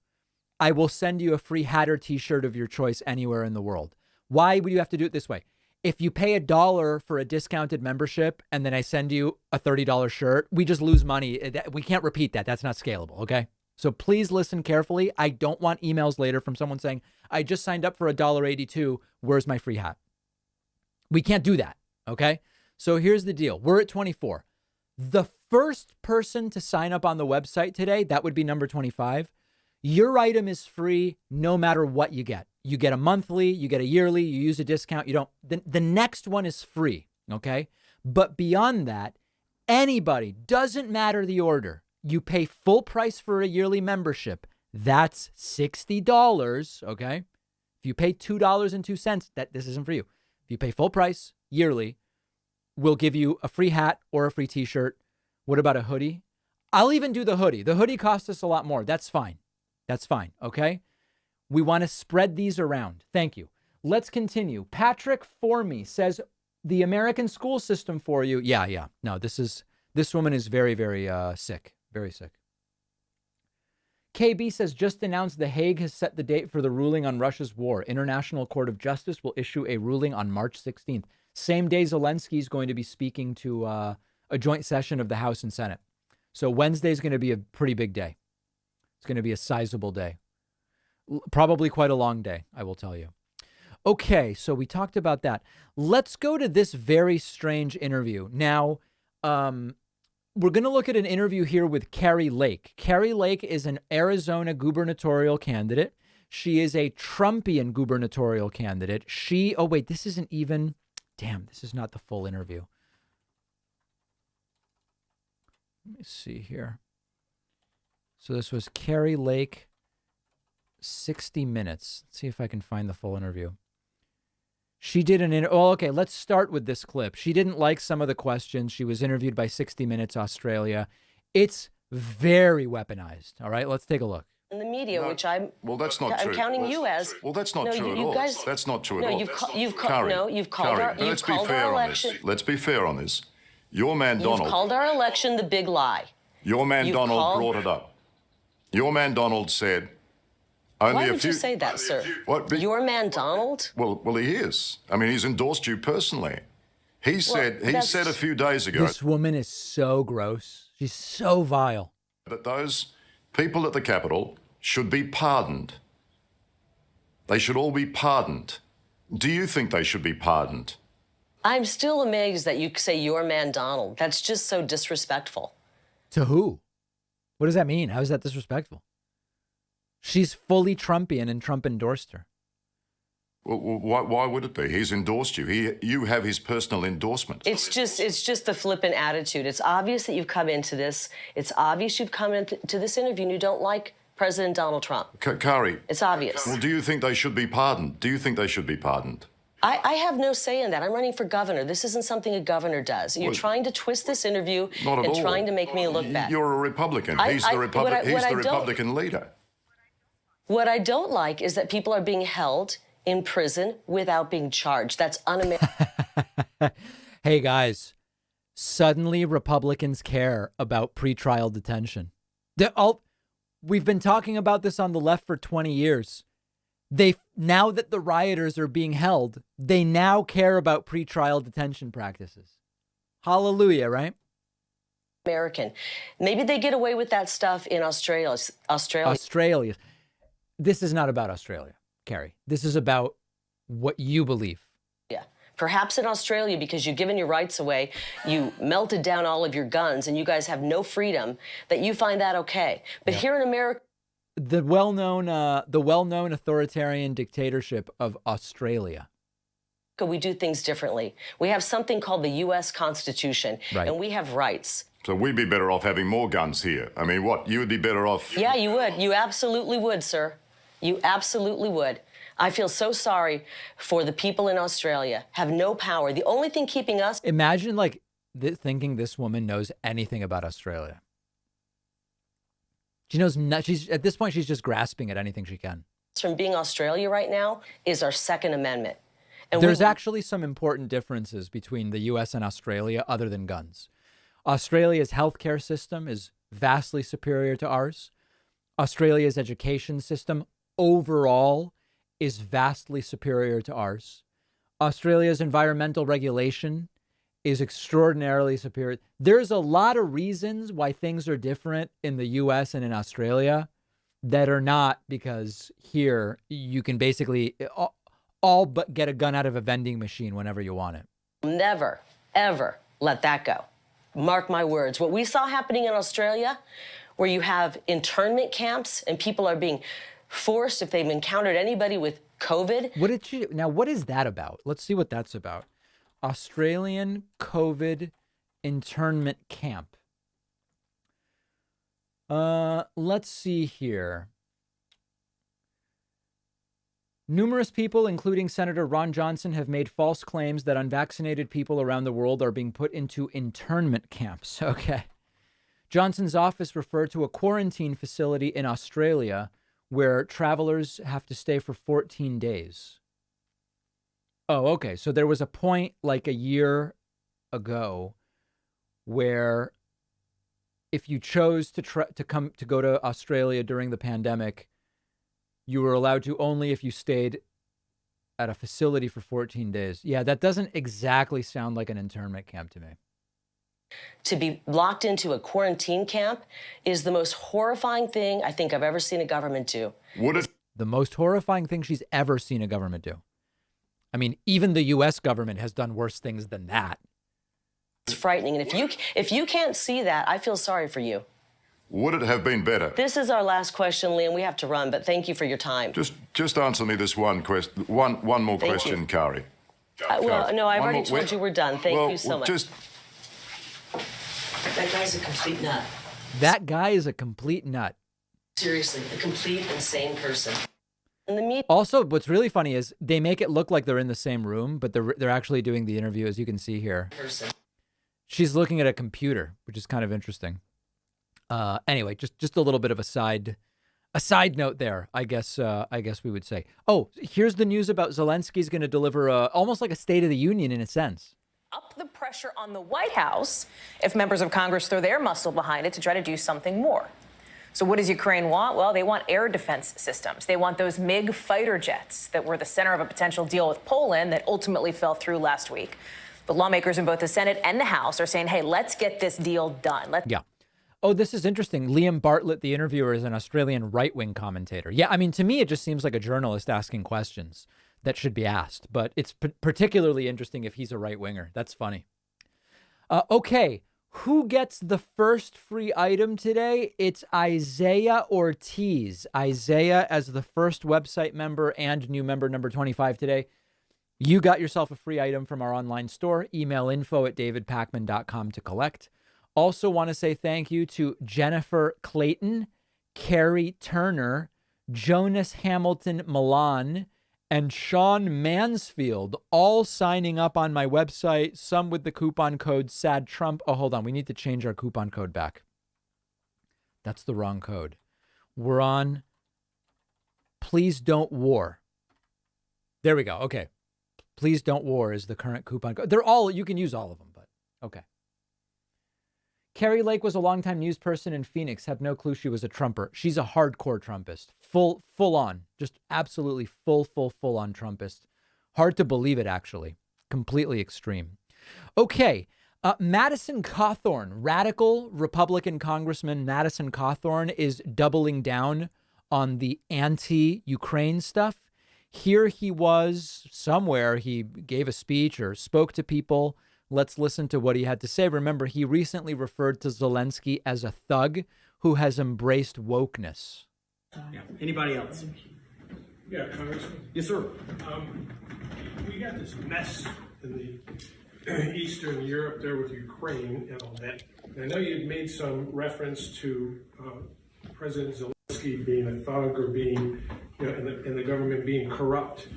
I will send you a free hat or t-shirt of your choice anywhere in the world. Why would you have to do it this way? If you pay $1 for a discounted membership and then I send you a $30 shirt, we just lose money. We can't repeat that. That's not scalable. Okay. So please listen carefully. I don't want emails later from someone saying, I just signed up for $1.82. Where's my free hat? We can't do that. Okay. So here's the deal. We're at 24. The first person to sign up on the website today, that would be number 25. Your item is free no matter what you get. You get a monthly, you get a yearly, you use a discount. You don't. The next one is free. Okay. But beyond that, anybody, doesn't matter the order. You pay full price for a yearly membership. That's $60. Okay. If you pay $2.02, this isn't for you. If you pay full price yearly, we'll give you a free hat or a free t-shirt. What about a hoodie? I'll even do the hoodie. The hoodie costs us a lot more. That's fine. That's fine. Okay. We want to spread these around. Thank you. Let's continue. Patrick Formey says the American school system for you. Yeah. No, this woman is very, very sick. Very sick. KB says, just announced The Hague has set the date for the ruling on Russia's war. International Court of Justice will issue a ruling on March 16th. Same day Zelensky is going to be speaking to a joint session of the House and Senate. So Wednesday is going to be a pretty big day. It's going to be a sizable day. Probably quite a long day, I will tell you. Okay, so we talked about that. Let's go to this very strange interview. Now, we're going to look at an interview here with Carrie Lake. Carrie Lake is an Arizona gubernatorial candidate. She is a Trumpian gubernatorial candidate. Oh, wait, this isn't even... Damn, this is not the full interview. Let me see here. So this was Carrie Lake, 60 Minutes. Let's see if I can find the full interview. She did okay, let's start with this clip. She didn't like some of the questions. She was interviewed by 60 Minutes Australia. It's very weaponized. All right, let's take a look. In the media, which I'm that's not true. I'm counting you as. Well, that's not true at all. Guys, that's not true at all. You've called our election. Let's be fair on this. Your man Donald. You've called our election the big lie. Your man Donald brought it up. Your man Donald said. Why would you say that, sir? What? Your man Donald? Well, he is. I mean, he's endorsed you personally. He said a few days ago. This woman is so gross. She's so vile. That those people at the Capitol should be pardoned. They should all be pardoned. Do you think they should be pardoned? I'm still amazed that you say your man Donald. That's just so disrespectful. To who? What does that mean? How is that disrespectful? She's fully Trumpian and Trump endorsed her. Well, why would it be? He's endorsed you. You have his personal endorsement. It's just the flippant attitude. It's obvious that you've come into this. It's obvious you've come into this interview and you don't like President Donald Trump. Carrie. It's obvious. Well, do you think they should be pardoned? Do you think they should be pardoned? I have no say in that. I'm running for governor. This isn't something a governor does. You're trying to twist this interview and trying to make me look bad. You're a Republican. He's the Republican leader. What I don't like is that people are being held in prison without being charged. That's un-American. Hey, guys, suddenly Republicans care about pretrial detention. We've been talking about this on the left for 20 years. Now that the rioters are being held, they now care about pretrial detention practices. Hallelujah, right? American. Maybe they get away with that stuff in Australia. Australia. This is not about Australia, Carrie. This is about what you believe. Yeah. Perhaps in Australia, because you've given your rights away, you melted down all of your guns, and you guys have no freedom, that you find that okay. But here in America... The well-known authoritarian dictatorship of Australia. We do things differently. We have something called the U.S. Constitution, and we have rights. So we'd be better off having more guns here. I mean, what? You would be better off... Yeah, you would. You absolutely would, sir. You absolutely would. I feel so sorry for the people in Australia, have no power. The only thing keeping us... Imagine like thinking this woman knows anything about Australia. She knows she's at this point, she's just grasping at anything she can. From being Australia right now is our Second Amendment. And there's actually some important differences between the U.S. and Australia other than guns. Australia's healthcare system is vastly superior to ours. Australia's education system overall is vastly superior to ours. Australia's environmental regulation is extraordinarily superior. There's a lot of reasons why things are different in the U.S. and in Australia that are not because here you can basically all but get a gun out of a vending machine whenever you want it. Never, ever let that go. Mark my words. What we saw happening in Australia, where you have internment camps and people are being forced if they've encountered anybody with COVID. What is that about? Let's see what that's about. Australian COVID internment camp. Let's see here. Numerous people, including Senator Ron Johnson, have made false claims that unvaccinated people around the world are being put into internment camps. Okay. Johnson's office referred to a quarantine facility in Australia where travelers have to stay for 14 days. Oh, okay. So there was a point like a year ago where if you chose to go to Australia during the pandemic, you were allowed to only if you stayed at a facility for 14 days. Yeah, that doesn't exactly sound like an internment camp to me. To be locked into a quarantine camp is the most horrifying thing I think I've ever seen a government do. The most horrifying thing she's ever seen a government do. I mean, even the U.S. government has done worse things than that. It's frightening. And if you can't see that, I feel sorry for you. Would it have been better? This is our last question, Liam. We have to run, but thank you for your time. Just answer me this one question. One more question, Carrie. Well, no, I've already told you we're done. Thank you so much. That guy's a complete nut. That guy is a complete nut. Seriously, a complete insane person. And the media. Also, what's really funny is they make it look like they're in the same room, but they're actually doing the interview, as you can see here. She's looking at a computer, which is kind of interesting. Anyway, just a little bit of a side note there, I guess we would say. Oh, here's the news about Zelensky's going to deliver almost like a State of the Union in a sense. Up the pressure on the White House if members of Congress throw their muscle behind it to try to do something more. So what does Ukraine want? Well, they want air defense systems. They want those MiG fighter jets that were the center of a potential deal with Poland that ultimately fell through last week. But lawmakers in both the Senate and the House are saying, hey, let's get this deal done. Yeah. Oh, this is interesting. Liam Bartlett, the interviewer, is an Australian right-wing commentator. Yeah, I mean, to me, it just seems like a journalist asking questions that should be asked. But it's particularly interesting if he's a right-winger. That's funny. Okay, who gets the first free item today? It's Isaiah Ortiz. Isaiah as the first website member and new member number 25 today. You got yourself a free item from our online store. Email info@davidpakman.com to collect. Also want to say thank you to Jennifer Clayton, Carrie Turner, Jonas Hamilton Milan, and Sean Mansfield, all signing up on my website, some with the coupon code SADTRUMP. Oh, hold on. We need to change our coupon code back. That's the wrong code. We're on Please Don't War. There we go. Okay. Please Don't War is the current coupon code. They're all, you can use all of them, but okay. Carrie Lake was a longtime news person in Phoenix. Have no clue she was a Trumper. She's a hardcore Trumpist. Full on. Just absolutely full on Trumpist. Hard to believe it, actually. Completely extreme. Okay. Madison Cawthorne, radical Republican Congressman Madison Cawthorne, is doubling down on the anti-Ukraine stuff. Here he was somewhere. He gave a speech or spoke to people. Let's listen to what he had to say. Remember, he recently referred to Zelensky as a thug who has embraced wokeness. Yeah. Anybody else? Yeah, Congressman. Yes, sir. We got this mess in the Eastern Europe there with Ukraine and all that. And I know you've made some reference to President Zelensky being a thug or being and the government being corrupt.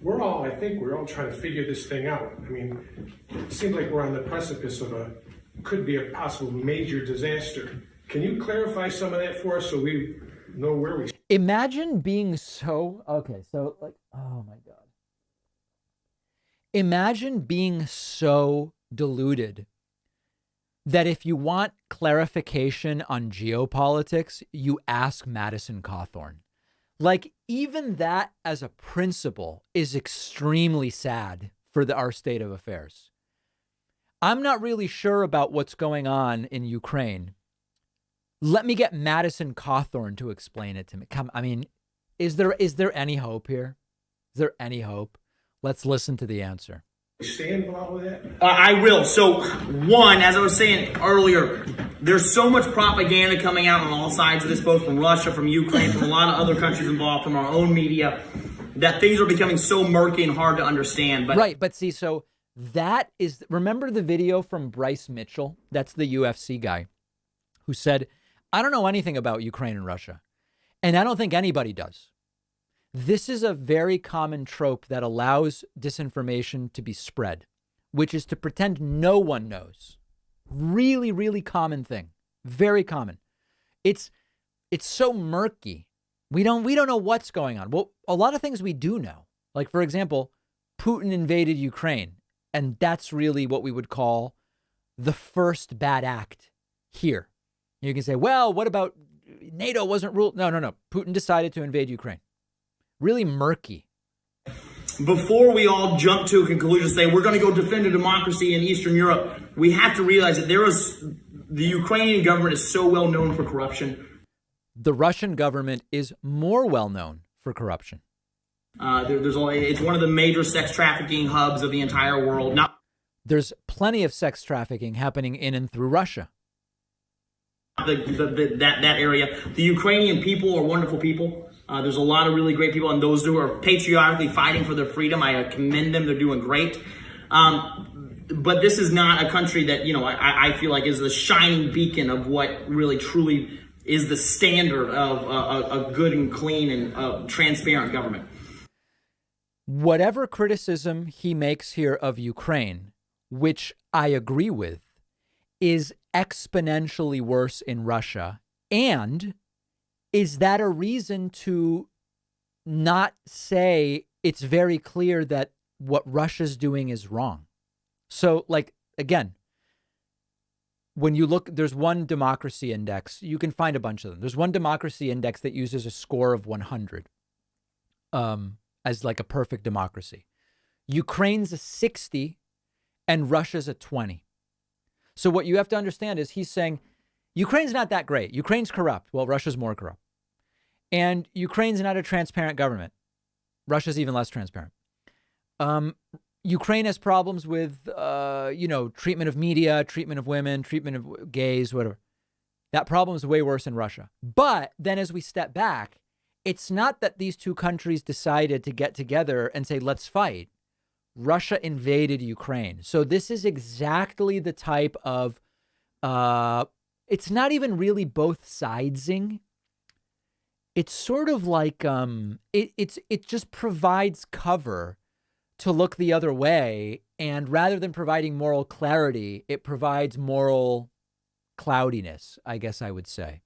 I think we're all trying to figure this thing out. I mean, it seems like we're on the precipice of could be a possible major disaster. Can you clarify some of that for us so we know where we... Imagine being so, okay, so like, oh my God. Imagine being so deluded that if you want clarification on geopolitics, you ask Madison Cawthorne. Like, even that as a principle is extremely sad for our state of affairs. I'm not really sure about what's going on in Ukraine. Let me get Madison Cawthorne to explain it to me. I mean, is there any hope here? Is there any hope? Let's listen to the answer. Stand by all of that? I will. So, one, as I was saying earlier, there's so much propaganda coming out on all sides of this, both from Russia, from Ukraine, from a lot of other countries involved, from our own media, that things are becoming so murky and hard to understand. But right, but see, so that is, remember the video from Bryce Mitchell? That's the UFC guy who said, I don't know anything about Ukraine and Russia, and I don't think anybody does. This is a very common trope that allows disinformation to be spread, which is to pretend no one knows. Really, really common thing. Very common. It's so murky. We don't know what's going on. Well, a lot of things we do know. Like, for example, Putin invaded Ukraine, and that's really what we would call the first bad act here. You can say, well, what about NATO wasn't ruled? No. Putin decided to invade Ukraine. Really murky. Before we all jump to a conclusion, say we're going to go defend a democracy in Eastern Europe, we have to realize that the Ukrainian government is so well known for corruption. The Russian government is more well known for corruption. It's one of the major sex trafficking hubs of the entire world. There's plenty of sex trafficking happening in and through Russia. That area. The Ukrainian people are wonderful people. There's a lot of really great people, and those who are patriotically fighting for their freedom, I commend them. They're doing great. But this is not a country that, I feel like is the shining beacon of what really truly is the standard of a good and clean and transparent government. Whatever criticism he makes here of Ukraine, which I agree with, is exponentially worse in Russia. And is that a reason to not say it's very clear that what Russia's doing is wrong? So, like, again, when you look, there's one democracy index. You can find a bunch of them. There's one democracy index that uses a score of 100 as like a perfect democracy. Ukraine's a 60 and Russia's a 20. So what you have to understand is he's saying Ukraine's not that great. Ukraine's corrupt. Well, Russia's more corrupt. And Ukraine's not a transparent government. Russia's even less transparent. Ukraine has problems with, treatment of media, treatment of women, treatment of gays, whatever. That problem is way worse in Russia. But then as we step back, it's not that these two countries decided to get together and say, let's fight. Russia invaded Ukraine. So this is exactly the type of, it's not even really both sidesing. It's sort of like, it just provides cover to look the other way. And rather than providing moral clarity, it provides moral cloudiness, I guess I would say.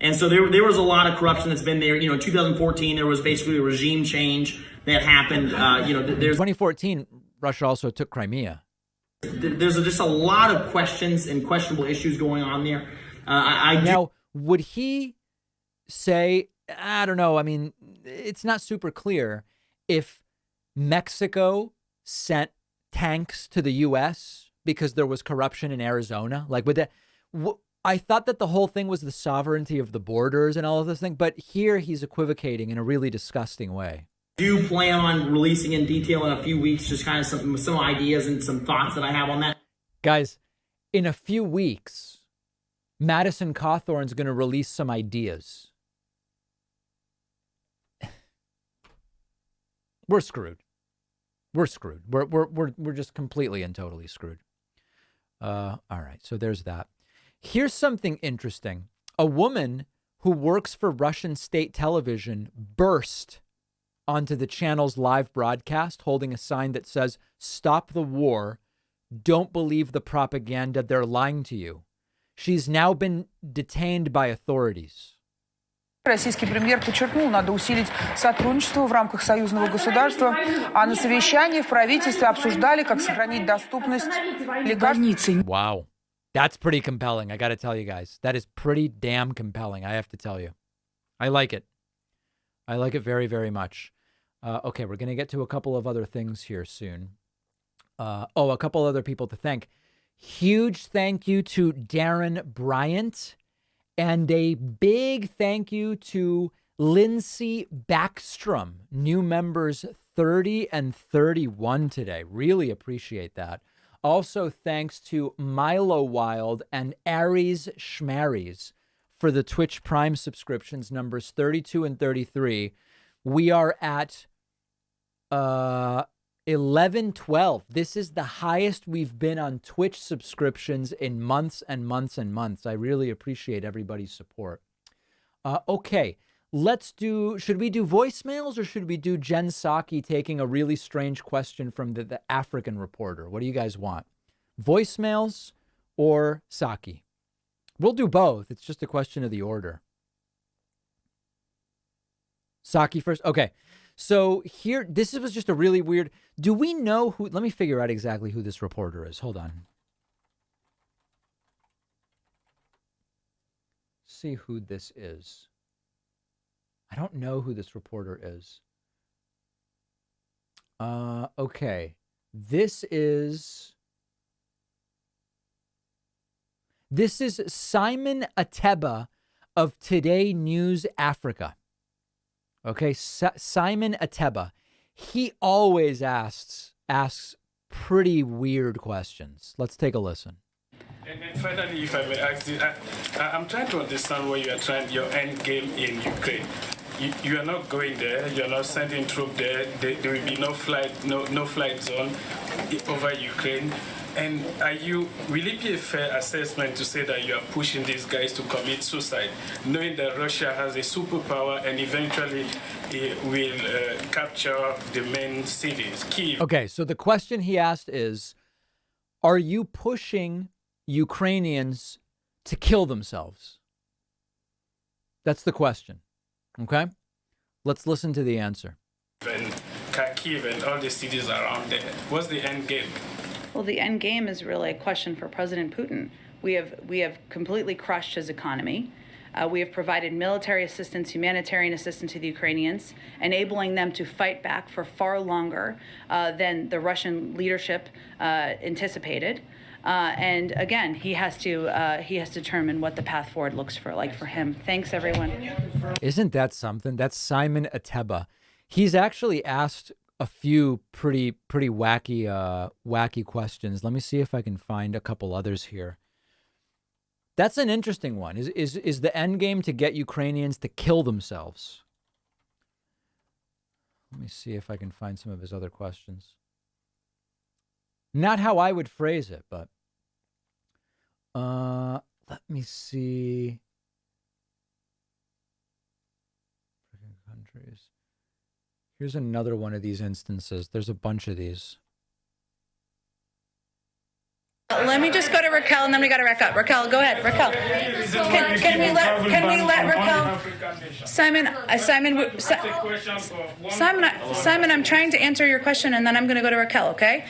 And so there was a lot of corruption that's been there. In 2014, there was basically a regime change that happened. There's 2014, Russia also took Crimea. There's just a lot of questions and questionable issues going on there. Now, would he say, I don't know, I mean, it's not super clear if Mexico sent tanks to the U.S. because there was corruption in Arizona? Like, would that... I thought that the whole thing was the sovereignty of the borders and all of this thing, but here he's equivocating in a really disgusting way. Do you plan on releasing in detail in a few weeks, just kind of some ideas and some thoughts that I have on that? Guys, in a few weeks, Madison Cawthorne's going to release some ideas. We're screwed. We're screwed. We're just completely and totally screwed. All right, so there's that. Here's something interesting. A woman who works for Russian state television, burst onto the channel's live broadcast holding a sign that says, "Stop the war. Don't believe the propaganda. They're lying to you." She's now been detained by authorities. Российский премьер подчеркнул, надо усилить сотрудничество в рамках союзного государства, а на совещании в правительстве обсуждали, как сохранить доступность лекарств. Wow. That's pretty compelling. I got to tell you guys, that is pretty damn compelling. I have to tell you. I like it. I like it very, very much. Okay, we're going to get to a couple of other things here soon. A couple other people to thank. Huge thank you to Darren Bryant. And a big thank you to Lindsay Backstrom, new members 30 and 31 today. Really appreciate that. Also, thanks to Milo Wild and Aries Schmaries for the Twitch Prime subscriptions, numbers 32 and 33. We are at 1112. This is the highest we've been on Twitch subscriptions in months and months and months. I really appreciate everybody's support. Okay, should we do voicemails or should we do Jen Psaki taking a really strange question from the African reporter? What do you guys want? Voicemails or Psaki? We'll do both. It's just a question of the order. Psaki first. Okay. So here, this was just a really weird. Do we know who? Let me figure out exactly who this reporter is. Hold on. See who this is. I don't know who this reporter is. Okay. This is Simon Ateba of Today News Africa. Okay, Simon Ateba. He always asks pretty weird questions. Let's take a listen. And finally, if I may ask you, I'm trying to understand where you are trying your end game in Ukraine. You are not going there. You are not sending troops there. There will be no flight zone over Ukraine. And will it be a fair assessment to say that you are pushing these guys to commit suicide, knowing that Russia has a superpower and eventually it will capture the main cities, Kyiv? Okay, so the question he asked is, are you pushing Ukrainians to kill themselves? That's the question. Okay? Let's listen to the answer. And Kyiv and all the cities around there. What's the end game? Well, the end game is really a question for President Putin. We have completely crushed his economy. We have provided military assistance, humanitarian assistance to the Ukrainians, enabling them to fight back for far longer than the Russian leadership anticipated. And again, he has to determine what the path forward looks like for him. Thanks, everyone. Isn't that something? That's Simon Ateba. He's actually asked a few pretty wacky questions. Let me see if I can find a couple others here. That's an interesting one. Is the end game to get Ukrainians to kill themselves? Let me see if I can find some of his other questions. Not how I would phrase it, but let me see. Countries. Here's another one of these instances. There's a bunch of these. Let me just go to Raquel, and then we got to wrap up. Raquel, go ahead. Raquel, can we let Raquel? Simon, I'm trying to answer your question, and then I'm going to go to Raquel. Okay?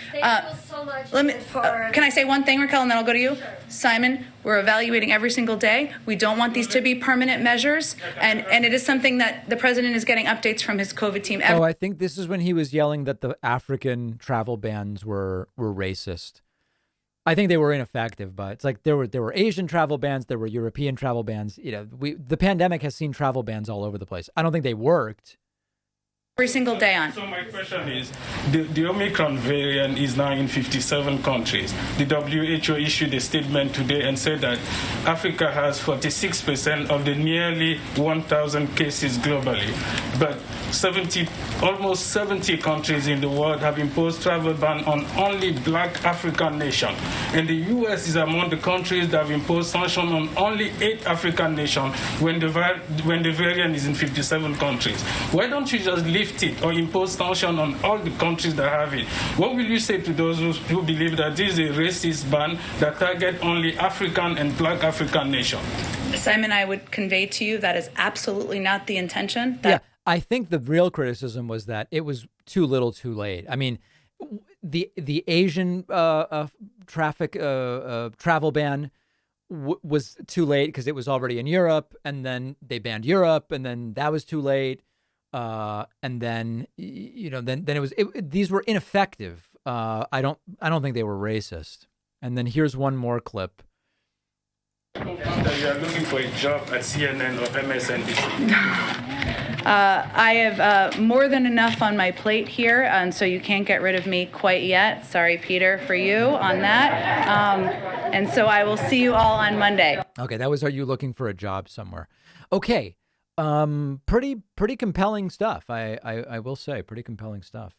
Can I say one thing, Raquel, and then I'll go to you? Simon, we're evaluating every single day. We don't want these to be permanent measures, and it is something that the president is getting updates from his COVID team. I think this is when he was yelling that the African travel bans were racist. I think they were ineffective, but it's like there were Asian travel bans, there were European travel bans. You know, the pandemic has seen travel bans all over the place. I don't think they worked, every single day on. So my question is, the Omicron variant is now in 57 countries. The WHO issued a statement today and said that Africa has 46% of the nearly 1,000 cases globally, but almost 70 countries in the world have imposed travel ban on only black African nations. And the U.S. is among the countries that have imposed sanctions on only 8 African nations when the variant is in 57 countries. Why don't you just lift it or impose sanctions on all the countries that have it? What will you say to those who believe that this is a racist ban that targets only African and black African nations? Simon, I would convey to you that is absolutely not the intention. Yeah, I think the real criticism was that it was too little too late. I mean, the Asian travel ban was too late because it was already in Europe, and then they banned Europe, and then that was too late. And then, then it was, these were ineffective. I don't think they were racist. And then here's one more clip. That you are looking for a job at CNN or MSNBC. I have more than enough on my plate here, and so you can't get rid of me quite yet. Sorry, Peter, for you on that. And so I will see you all on Monday. Okay, that was, are you looking for a job somewhere? Okay, pretty compelling stuff. I will say, pretty compelling stuff.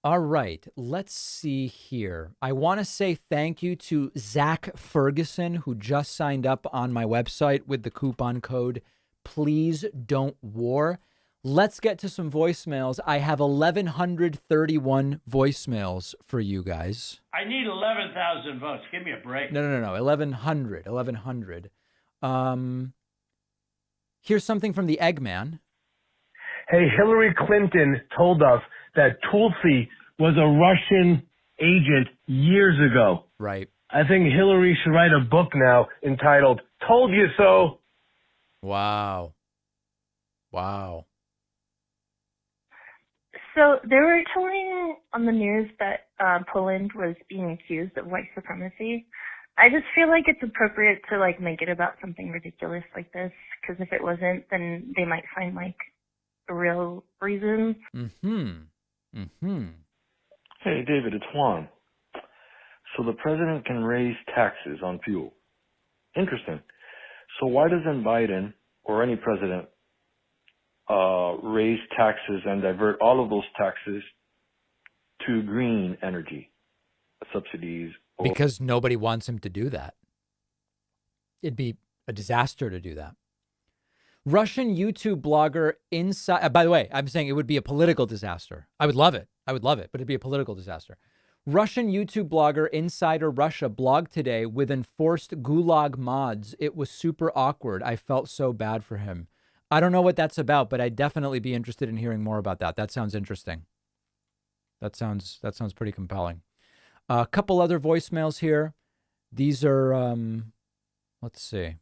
All right, let's see here. I want to say thank you to Zach Ferguson, who just signed up on my website with the coupon code Please Don't War. Let's get to some voicemails. I have 1,131 voicemails for you guys. I need 11,000 votes. Give me a break. No. 1,100. Here's something from the Eggman. Hey, Hillary Clinton told us that Tulsi was a Russian agent years ago. Right. I think Hillary should write a book now entitled Told You So. Wow. So they were telling on the news that Poland was being accused of white supremacy. I just feel like it's appropriate to make it about something ridiculous like this, because if it wasn't, then they might find a real reason. Hey, David, it's Juan. So the president can raise taxes on fuel. Interesting. So why doesn't Biden or any president raise taxes and divert all of those taxes to green energy subsidies? Because nobody wants him to do that. It'd be a disaster to do that. Russian YouTube blogger inside. By the way, I'm saying it would be a political disaster. I would love it, but it'd be a political disaster. Russian YouTube blogger Insider Russia blogged today with enforced gulag mods. It was super awkward. I felt so bad for him. I don't know what that's about, but I'd definitely be interested in hearing more about that. That sounds interesting. That sounds pretty compelling. A couple other voicemails here. These are, let's see.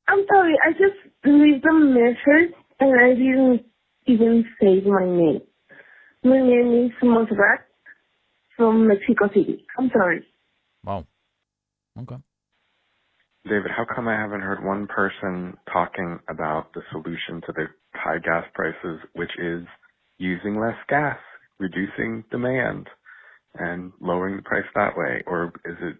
I'm sorry, I just leave the message and I didn't even say my name. My name is Montserrat from Mexico City. I'm sorry. Wow. Okay. David, how come I haven't heard one person talking about the solution to the high gas prices, which is using less gas, reducing demand, and lowering the price that way? Or is it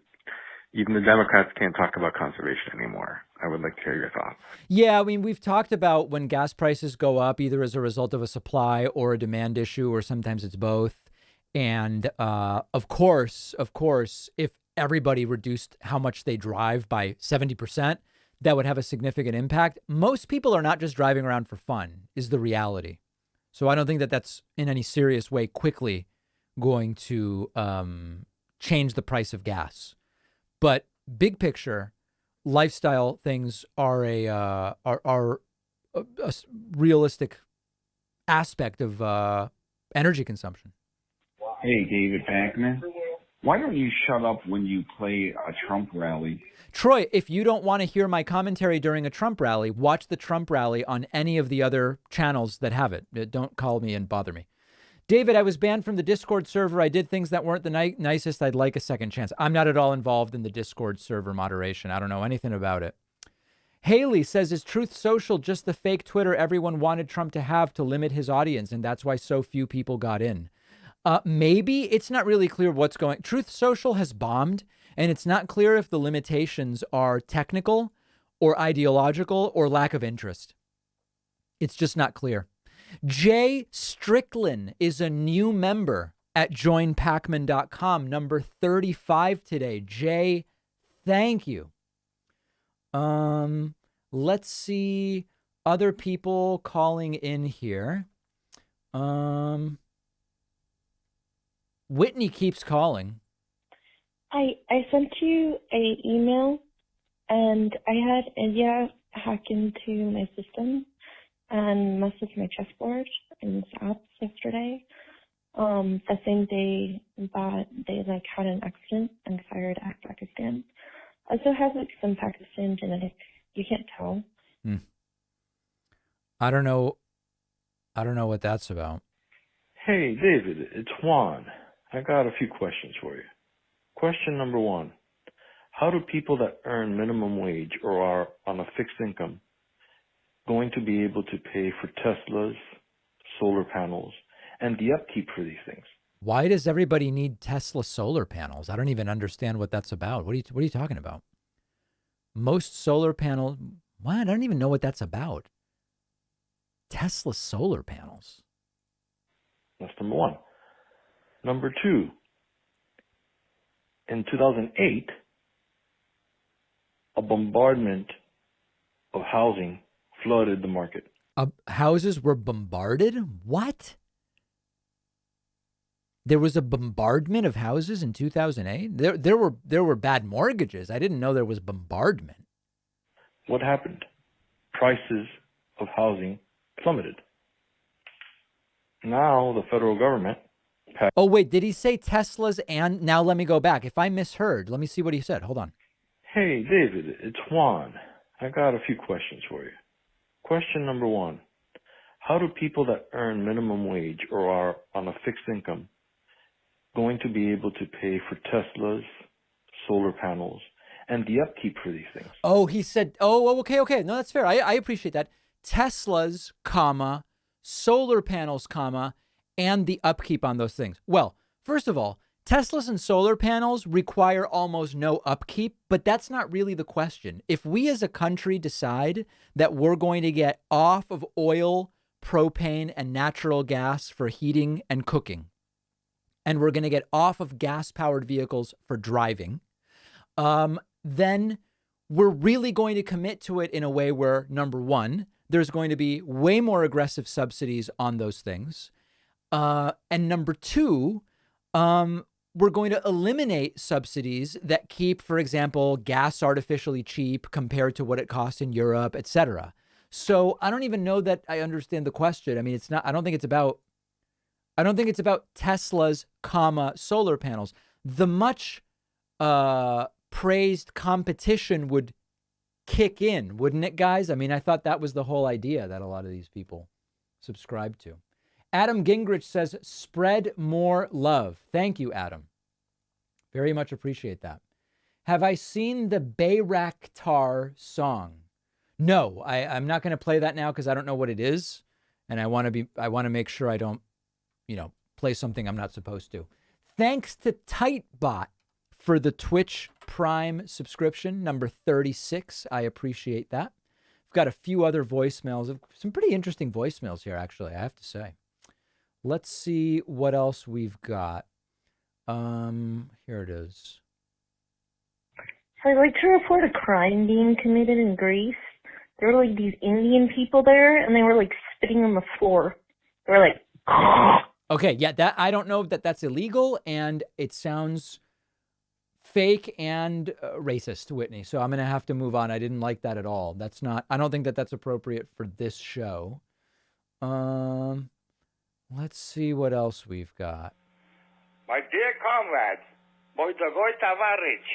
even the Democrats can't talk about conservation anymore? I would like to hear your thoughts. Yeah, I mean, we've talked about when gas prices go up, either as a result of a supply or a demand issue, or sometimes it's both. And of course, if everybody reduced how much they drive by 70%, that would have a significant impact. Most people are not just driving around for fun, is the reality. So I don't think that that's in any serious way quickly going to change the price of gas. But big picture, lifestyle things are a realistic aspect of energy consumption. Hey, David Packman. Why don't you shut up when you play a Trump rally? Troy, if you don't want to hear my commentary during a Trump rally, watch the Trump rally on any of the other channels that have it. Don't call me and bother me. David, I was banned from the Discord server. I did things that weren't the nicest. I'd like a second chance. I'm not at all involved in the Discord server moderation. I don't know anything about it. Haley says, is Truth Social just the fake Twitter everyone wanted Trump to have to limit his audience, and that's why so few people got in? Maybe. It's not really clear what's going. Truth Social has bombed, and it's not clear if the limitations are technical or ideological or lack of interest. It's just not clear. Jay Strickland is a new member at joinpacman.com, number 35 today. Jay, thank you. Let's see other people calling in here. Whitney keeps calling. I sent you a email, and I had India hack into my system and mess with my chessboard in this app yesterday. The same day that they had an accident and fired at Pakistan. Also has some Pakistan genetics. You can't tell. I don't know what that's about. Hey, David, it's Juan. I got a few questions for you. Question number 1. How do people that earn minimum wage or are on a fixed income going to be able to pay for Teslas, solar panels, and the upkeep for these things? Why does everybody need Tesla solar panels? I don't even understand what that's about. What are you talking about? Most solar panels. What? I don't even know what that's about. Tesla solar panels. That's number 1. Number 2. In 2008, a bombardment of housing flooded the market. Houses were bombarded? What? There was a bombardment of houses in 2008? There were bad mortgages. I didn't know there was bombardment. What happened? Prices of housing plummeted. Now the federal government... Oh, wait, did he say Teslas and... Now let me go back. If I misheard, let me see what he said. Hold on. Hey, David, it's Juan. I got a few questions for you. Question number 1. How do people that earn minimum wage or are on a fixed income going to be able to pay for Teslas, solar panels, and the upkeep for these things? Oh, he said, okay. No, that's fair. I appreciate that. Teslas, comma, solar panels, comma, and the upkeep on those things. Well, first of all, Teslas and solar panels require almost no upkeep, but that's not really the question. If we as a country decide that we're going to get off of oil, propane, and natural gas for heating and cooking, and we're going to get off of gas-powered vehicles for driving, then we're really going to commit to it in a way where, number 1, there's going to be way more aggressive subsidies on those things. And number 2, we're going to eliminate subsidies that keep, for example, gas artificially cheap compared to what it costs in Europe, et cetera. So I don't even know that I understand the question. I mean, it's not, I don't think it's about Teslas, comma, solar panels. The much praised competition would kick in, wouldn't it, guys? I mean, I thought that was the whole idea that a lot of these people subscribe to. Adam Gingrich says, spread more love. Thank you, Adam. Very much appreciate that. Have I seen the Bayraktar song? No, I'm not going to play that now because I don't know what it is. And I want to make sure I don't, play something I'm not supposed to. Thanks to Tightbot for the Twitch Prime subscription, number 36. I appreciate that. I've got a few other voicemails, some pretty interesting voicemails here, actually, I have to say. Let's see what else we've got. Here it is. So I'd like to report a crime being committed in Greece. There were these Indian people there, and they were spitting on the floor. They were like, okay, yeah, that I don't know that that's illegal, and it sounds fake and racist, Whitney. So I'm going to have to move on. I didn't like that at all. That's not, I don't think that that's appropriate for this show. Let's see what else we've got. My dear comrade, moj dragoj tovarich,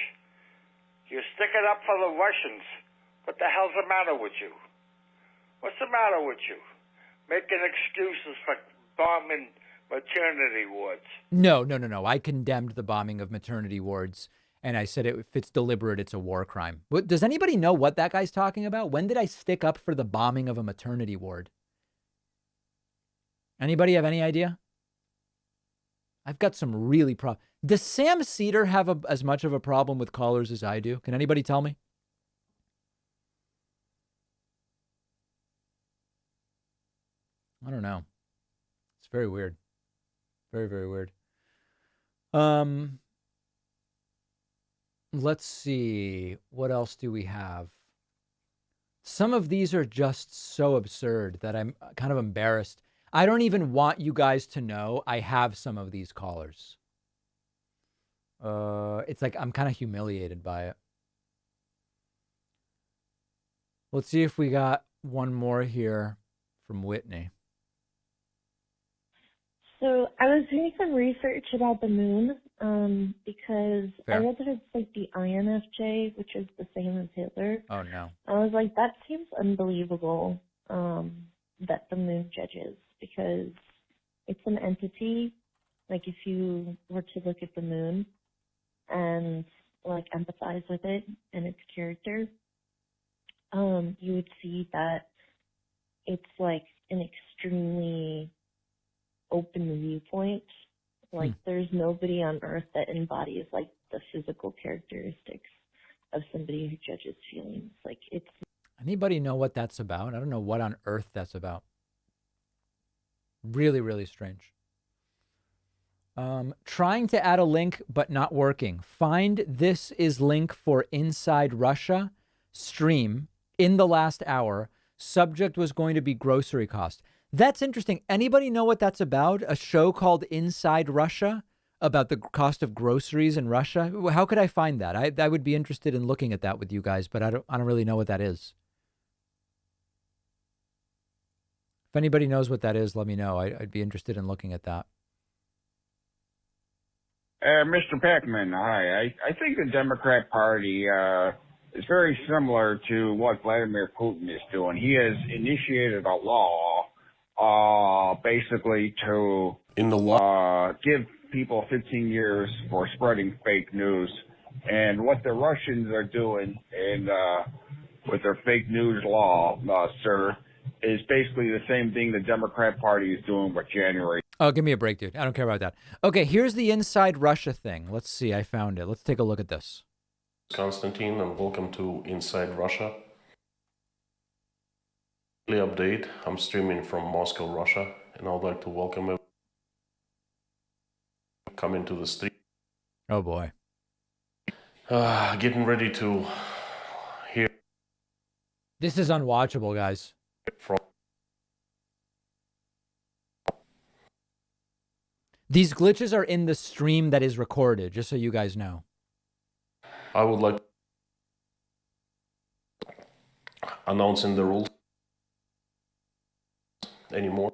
you're sticking up for the Russians. What the hell's the matter with you? What's the matter with you? Making excuses for bombing maternity wards. No. I condemned the bombing of maternity wards And I said, if it's deliberate, it's a war crime. Does anybody know what that guy's talking about? When did I stick up for the bombing of a maternity ward? Anybody have any idea? I've got some really Does Sam Cedar have as much of a problem with callers as I do? Can anybody tell me? I don't know. It's very weird. Very, very weird. Let's see. What else do we have? Some of these are just so absurd that I'm kind of embarrassed. I don't even want you guys to know I have some of these callers. It's like I'm kind of humiliated by it. Let's see if we got one more here from Whitney. So I was doing some research about the moon because I read that it's like the INFJ, which is the same as Hitler. Oh, no. I was like, that seems unbelievable that the moon judges, because it's an entity. Like, if you were to look at the moon and like empathize with it and its character, you would see that it's like an extremely open viewpoint. Like, there's nobody on earth that embodies like the physical characteristics of somebody who judges feelings. Like, it's... Anybody know what that's about? I don't know what on earth that's about. Really, really strange. Trying to add a link, but not working. Find this is link for Inside Russia stream in the last hour. Subject was going to be grocery cost. That's interesting. Anybody know what that's about? A show called Inside Russia about the cost of groceries in Russia? How could I find that? I would be interested in looking at that with you guys, but I don't really know what that is. If anybody knows what that is, let me know. I'd be interested in looking at that. Mr. Peckman, hi. I think the Democrat Party is very similar to what Vladimir Putin is doing. He has initiated a law basically to give people 15 years for spreading fake news. And what the Russians are doing with their fake news law, sir, is basically the same thing the Democrat Party is doing with January. Oh, give me a break, dude. I don't care about that. Okay, here's the Inside Russia thing. Let's see. I found it. Let's take a look at this. Konstantin, and welcome to Inside Russia. Update. I'm streaming from Moscow, Russia, and I would like to welcome everyone coming to the stream. Oh boy. Getting ready to hear. This is unwatchable, guys. From these glitches are in the stream that is recorded, just so you guys know. I would like announcing the rules anymore.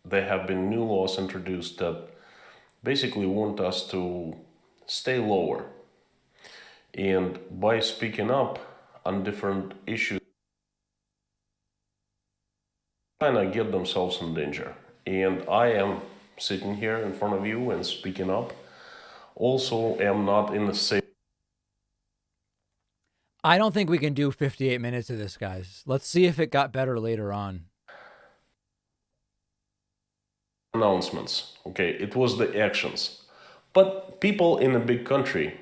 There have been new laws introduced that basically want us to stay lower. And by speaking up on different issues, kind of get themselves in danger. And I am sitting here in front of you and speaking up. Also am not in the same. I don't think we can do 58 minutes of this, guys. Let's see if it got better later on. Announcements. Okay, it was the actions. But people in a big country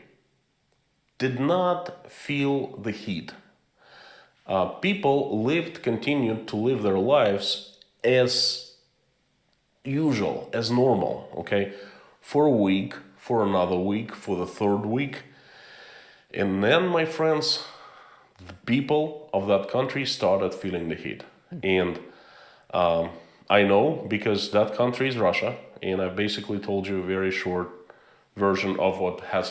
did not feel the heat. People continued to live their lives as usual, as normal, okay? For a week, for another week, for the third week. And then, my friends, the people of that country started feeling the heat. And I know, because that country is Russia, and I basically told you a very short version of what has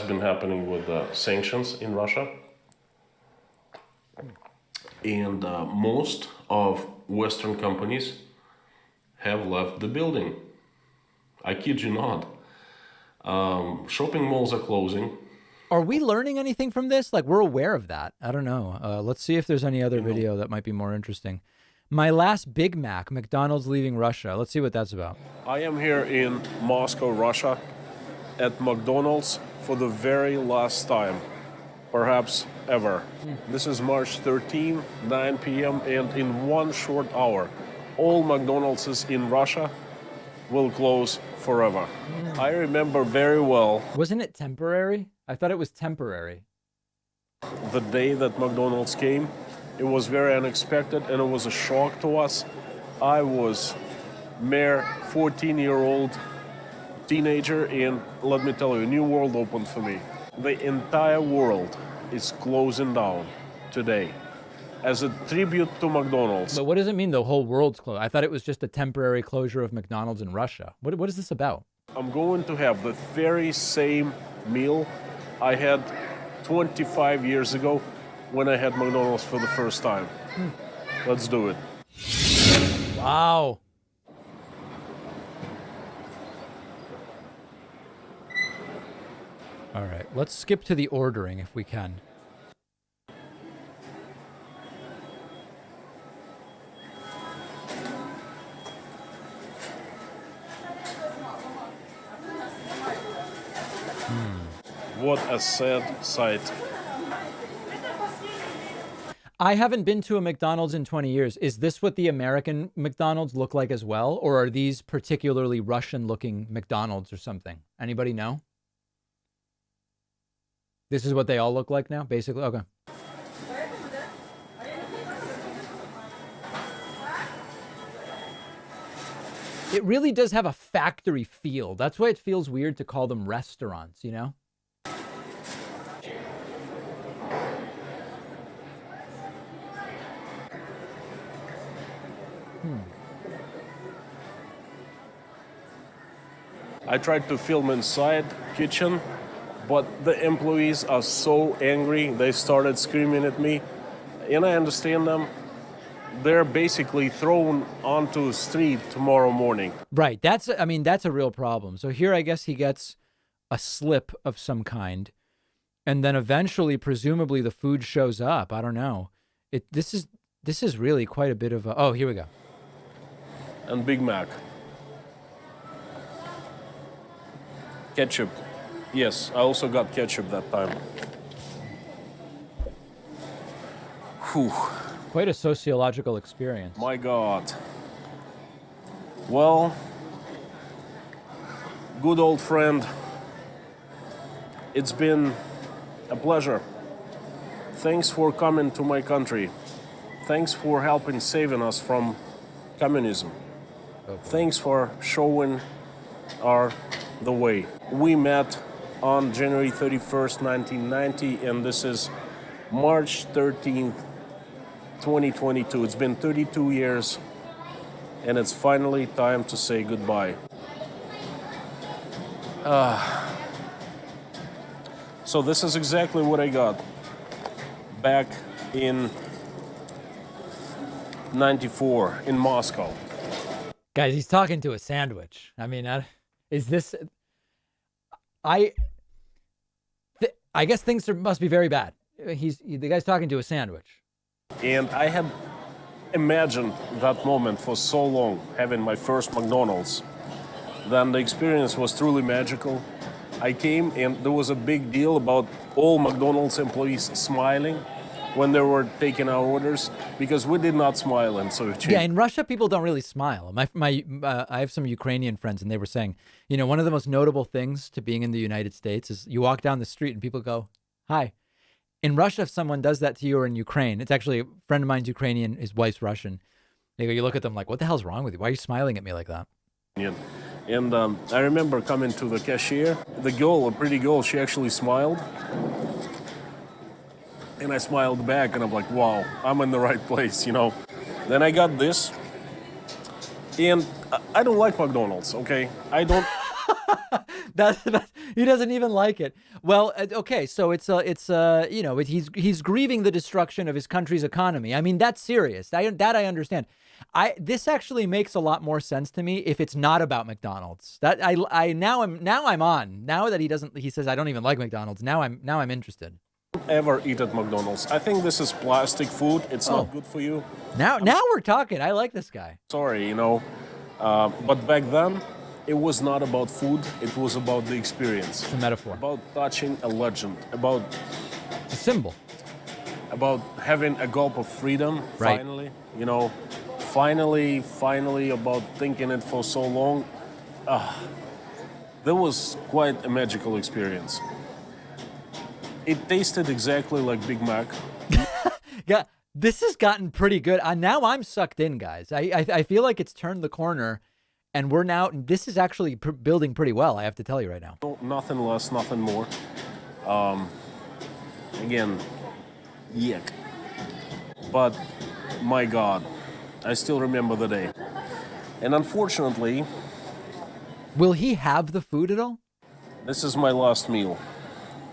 been happening with the sanctions in Russia. And most of Western companies have left the building. I kid you not. Shopping malls are closing. Are we learning anything from this? Like, we're aware of that. I don't know. Let's see if there's any other video that might be more interesting. My last Big Mac, McDonald's leaving Russia. Let's see what that's about. I am here in Moscow, Russia, at McDonald's for the very last time, perhaps ever. This is March 13, 9 p.m., and in one short hour, all McDonald's in Russia will close forever. I remember very well. Wasn't it temporary? I thought it was temporary. The day that McDonald's came, it was very unexpected and it was a shock to us. I was mere 14-year-old teenager, and let me tell you, a new world opened for me. The entire world is closing down today as a tribute to McDonald's. But what does it mean the whole world's closed? I thought it was just a temporary closure of McDonald's in Russia. What is this about? I'm going to have the very same meal I had 25 years ago when I had McDonald's for the first time. Let's do it. Wow. All right, let's skip to the ordering if we can. What a sad sight. I haven't been to a McDonald's in 20 years. Is this what the American McDonald's look like as well? Or are these particularly Russian-looking McDonald's or something? Anybody know? This is what they all look like now, basically? Okay. It really does have a factory feel. That's why it feels weird to call them restaurants, you know? I tried to film inside kitchen, but the employees are so angry. They started screaming at me, and I understand them. They're basically thrown onto the street tomorrow morning. Right. That's a real problem. So here, I guess he gets a slip of some kind, and then eventually, presumably, the food shows up. I don't know. This is really quite a bit of a... Oh, here we go. And Big Mac. Ketchup. Yes, I also got ketchup that time. Whew. Quite a sociological experience. My God. Well, good old friend, it's been a pleasure. Thanks for coming to my country. Thanks for helping saving us from communism. Thanks for showing the way. We met on January 31st, 1990, and this is March 13th, 2022. It's been 32 years, and it's finally time to say goodbye. So this is exactly what I got back in 94 in Moscow. Guys, he's talking to a sandwich. I mean, is this... I guess things must be very bad. The guy's talking to a sandwich. And I had imagined that moment for so long, having my first McDonald's. Then the experience was truly magical. I came and there was a big deal about all McDonald's employees smiling when they were taking our orders, because we did not smile, and so it changed. Yeah, in Russia, people don't really smile. I have some Ukrainian friends, and they were saying, you know, one of the most notable things to being in the United States is you walk down the street and people go, hi. In Russia, if someone does that to you, or in Ukraine, it's actually a friend of mine's Ukrainian, his wife's Russian. They go, you look at them like, what the hell's wrong with you? Why are you smiling at me like that? Yeah. And I remember coming to the cashier. The girl, a pretty girl, she actually smiled. And I smiled back, and I'm like, wow, I'm in the right place, you know. Then I got this. And I don't like McDonald's, okay? I don't... He doesn't even like it. Well, okay, so it's you know, he's grieving the destruction of his country's economy. I mean, that's serious. I understand. This actually makes a lot more sense to me if it's not about McDonald's. That now I'm on. Now that he says I don't even like McDonald's. Now I'm interested. Ever eat at McDonald's. I think this is plastic food. It's not good for you. Now we're talking. I like this guy. Sorry, you know. But back then, it was not about food, it was about the experience. It's a metaphor. About touching a legend, about a symbol. About having a gulp of freedom, Right. finally, you know, finally, about thinking it for so long. That was quite a magical experience. It tasted exactly like Big Mac. Yeah, this has gotten pretty good. Now I'm sucked in, guys. I feel like it's turned the corner, and we're now. This is actually building pretty well. I have to tell you right now. Nothing less, nothing more. Again, yuck. But my God, I still remember the day. And unfortunately, will he have the food at all? This is my last meal.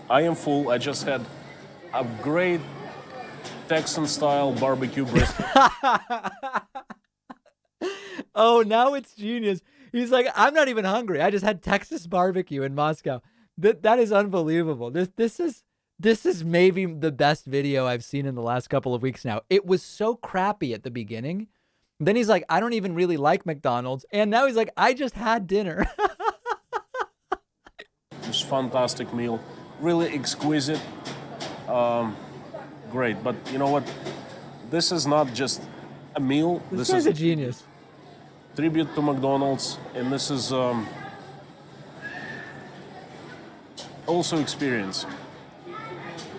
I am full. I just had a great Texan-style barbecue brisket. Oh, now it's genius. He's like, I'm not even hungry. I just had Texas barbecue in Moscow. That is unbelievable. This is maybe the best video I've seen in the last couple of weeks now. It was so crappy at the beginning. Then he's like, I don't even really like McDonald's. And now he's like, I just had dinner. It was a fantastic meal. Really exquisite. Great. But you know what? This is not just a meal. This is a genius. Tribute to McDonald's. And this is also experience.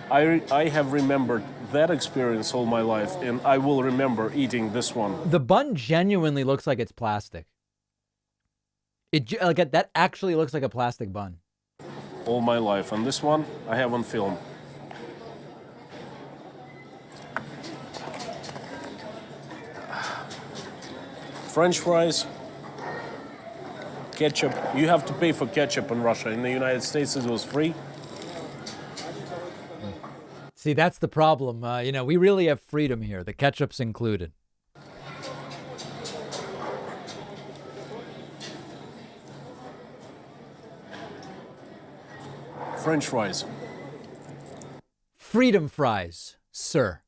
I have remembered that experience all my life, and I will remember eating this one. The bun genuinely looks like it's plastic. That actually looks like a plastic bun. All my life. And this one, I have on film. French fries, ketchup. You have to pay for ketchup in Russia. In the United States, it was free. See, that's the problem. We really have freedom here. The ketchup's included. French fries. Freedom fries, sir.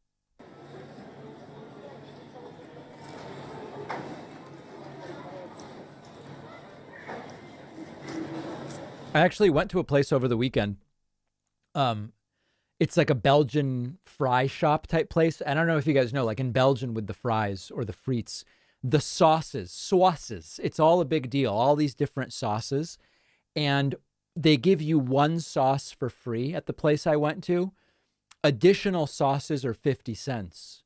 I actually went to a place over the weekend. It's like a Belgian fry shop type place. I don't know if you guys know, like in Belgium with the fries or the frites, the sauces, it's all a big deal. All these different sauces. And they give you one sauce for free at the place I went to. Additional sauces are 50 cents.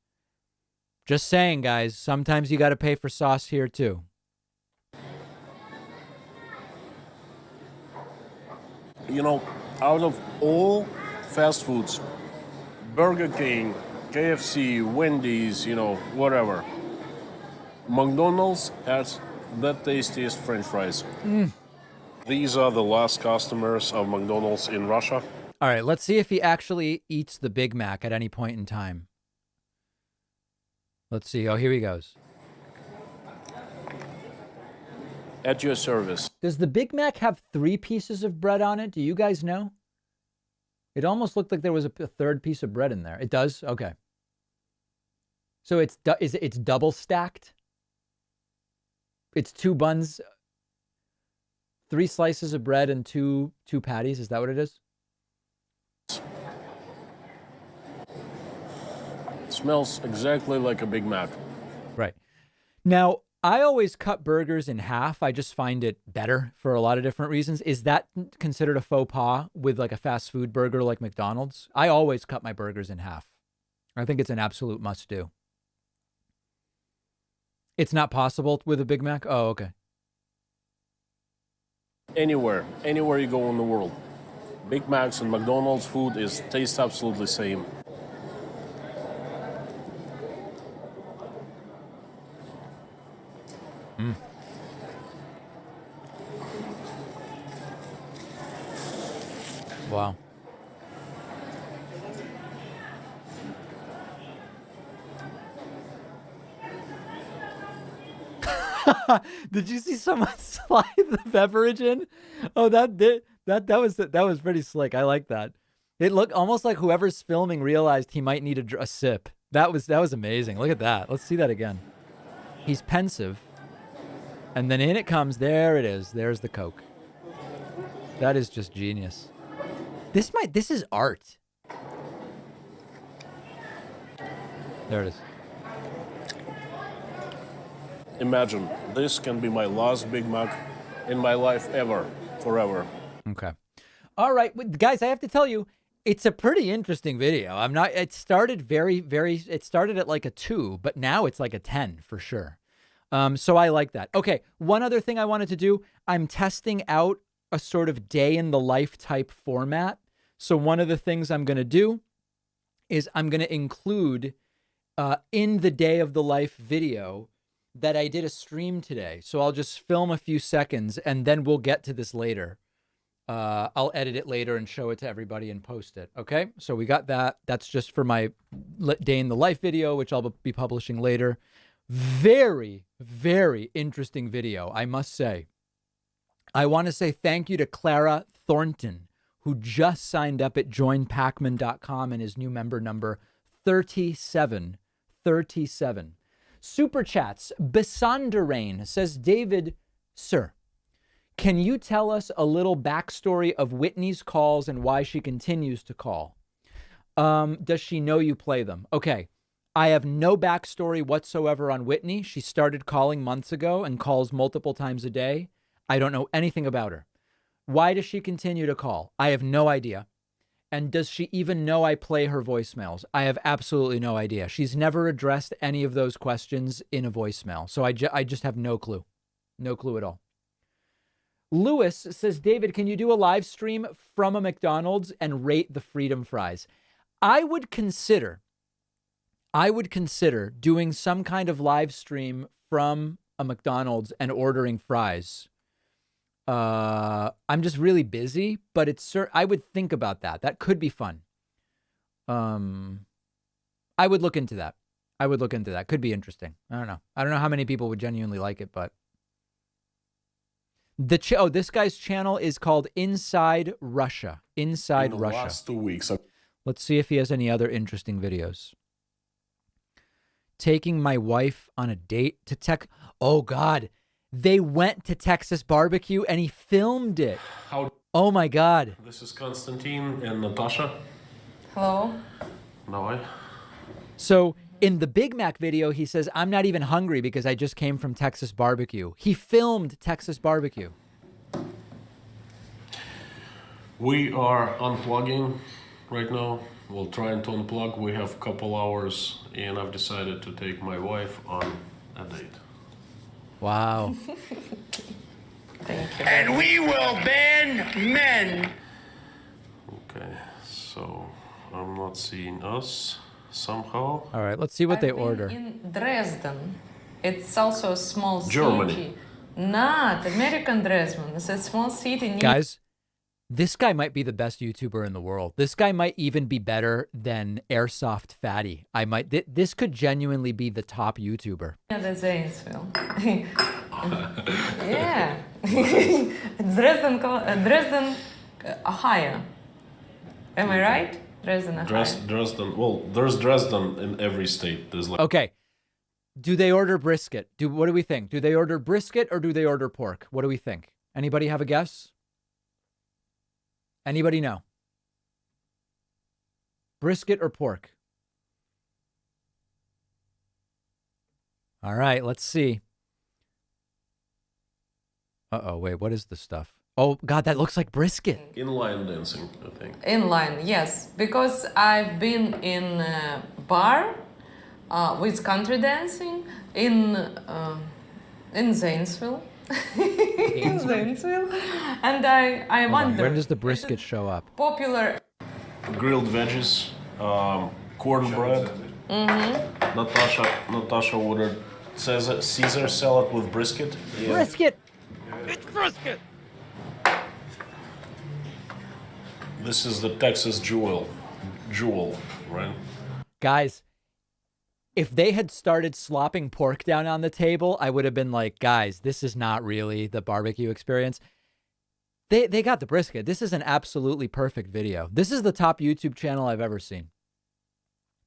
Just saying, guys, sometimes you got to pay for sauce here too. You know, out of all fast foods, Burger King, KFC, Wendy's, whatever, McDonald's has the tastiest French fries. These are the last customers of McDonald's in Russia. All right, let's see if he actually eats the Big Mac at any point in time. Let's see. Oh, here he goes. At your service. Does the Big Mac have 3 pieces of bread on it? Do you guys know? It almost looked like there was a third piece of bread in there. It does? Okay. So it's double stacked? It's 2 buns, 3 slices of bread and two patties. Is that what it is? It smells exactly like a Big Mac. Right. Now, I always cut burgers in half. I just find it better for a lot of different reasons. Is that considered a faux pas with like a fast food burger like McDonald's? I always cut my burgers in half. I think it's an absolute must do. It's not possible with a Big Mac? Oh, okay. Anywhere you go in the world, Big Macs and McDonald's food tastes absolutely the same. Wow. Did you see someone slide the beverage in? Oh, that was pretty slick. I like that. It looked almost like whoever's filming realized he might need a sip. That was amazing. Look at that. Let's see that again. He's pensive. And then in it comes. There it is. There's the Coke. That is just genius. This is art. There it is. Imagine, this can be my last Big Mac in my life ever, forever. Okay. All right, guys, I have to tell you, it's a pretty interesting video. It started it started at like a 2, but now it's like a 10 for sure. So I like that. Okay, one other thing I wanted to do, I'm testing out a sort of day in the life type format. So one of the things I'm going to do is I'm going to include in the day of the life video that I did a stream today. So I'll just film a few seconds and then we'll get to this later. I'll edit it later and show it to everybody and post it. Okay, so we got that. That's just for my day in the life video, which I'll be publishing later. Very, very interesting video, I must say. I want to say thank you to Clara Thornton, who just signed up at joinpacman.com and his new member number 3737. Super chats. Besanderain says, David, sir, can you tell us a little backstory of Whitney's calls and why she continues to call? Does she know you play them? Okay. I have no backstory whatsoever on Whitney. She started calling months ago and calls multiple times a day. I don't know anything about her. Why does she continue to call? I have no idea. And does she even know I play her voicemails? I have absolutely no idea. She's never addressed any of those questions in a voicemail. So I just have no clue. No clue at all. Lewis says, David, can you do a live stream from a McDonald's and rate the freedom fries? I would consider doing some kind of live stream from a McDonald's and ordering fries. I'm just really busy, but I would think about that. That could be fun. I would look into that. Could be interesting. I don't know how many people would genuinely like it, but this guy's channel is called Inside Russia. Inside Russia. Last 2 weeks. Let's see if he has any other interesting videos. Taking my wife on a date to Oh God. They went to Texas barbecue and he filmed it. Oh my God. This is Konstantin and Natasha. Hello. No. So in the Big Mac video, he says, I'm not even hungry because I just came from Texas barbecue. He filmed Texas barbecue. We are unplugging right now. We're trying to unplug. We have a couple hours and I've decided to take my wife on a date. Wow. Thank you. And we will ban men. Okay, so I'm not seeing us somehow. All right, let's see what they order. In Dresden, it's also a small Germany. city. Not American Dresden. It's a small city. Guys, this guy might be the best YouTuber in the world. This guy might even be better than Airsoft Fatty. This could genuinely be the top YouTuber. Yeah, the Zanesville. Yeah. Dresden, Ohio. Am I right? Dresden, Ohio. Dresden. Well, there's Dresden in every state. There's like. Okay. Do they order brisket? What do we think? Do they order brisket or do they order pork? What do we think? Anybody have a guess? Anybody know? Brisket or pork? All right, let's see. Uh-oh, wait, what is this stuff? Oh, God, that looks like brisket. Inline dancing, I think. Inline, yes. Because I've been in a bar with country dancing in Zanesville. In Zanesville. And I wonder. When does the brisket show up? Popular. Grilled veggies, cornbread. Mm-hmm. Natasha ordered Caesar salad with brisket. Yeah. Brisket! It's brisket! This is the Texas jewel, right? Guys, if they had started slopping pork down on the table, I would have been like, guys, this is not really the barbecue experience. They got the brisket. This is an absolutely perfect video. This is the top YouTube channel I've ever seen.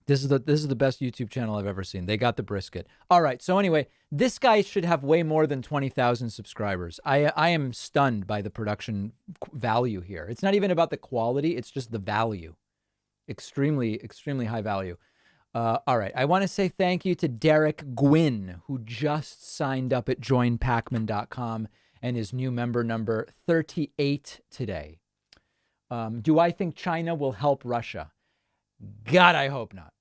This is the best YouTube channel I've ever seen. They got the brisket. All right. So anyway, this guy should have way more than 20,000 subscribers. I am stunned by the production value here. It's not even about the quality. It's just the value. Extremely, extremely high value. All right. I want to say thank you to Derek Gwynn, who just signed up at joinpacman.com and is new member number 38 today. Do I think China will help Russia? God, I hope not.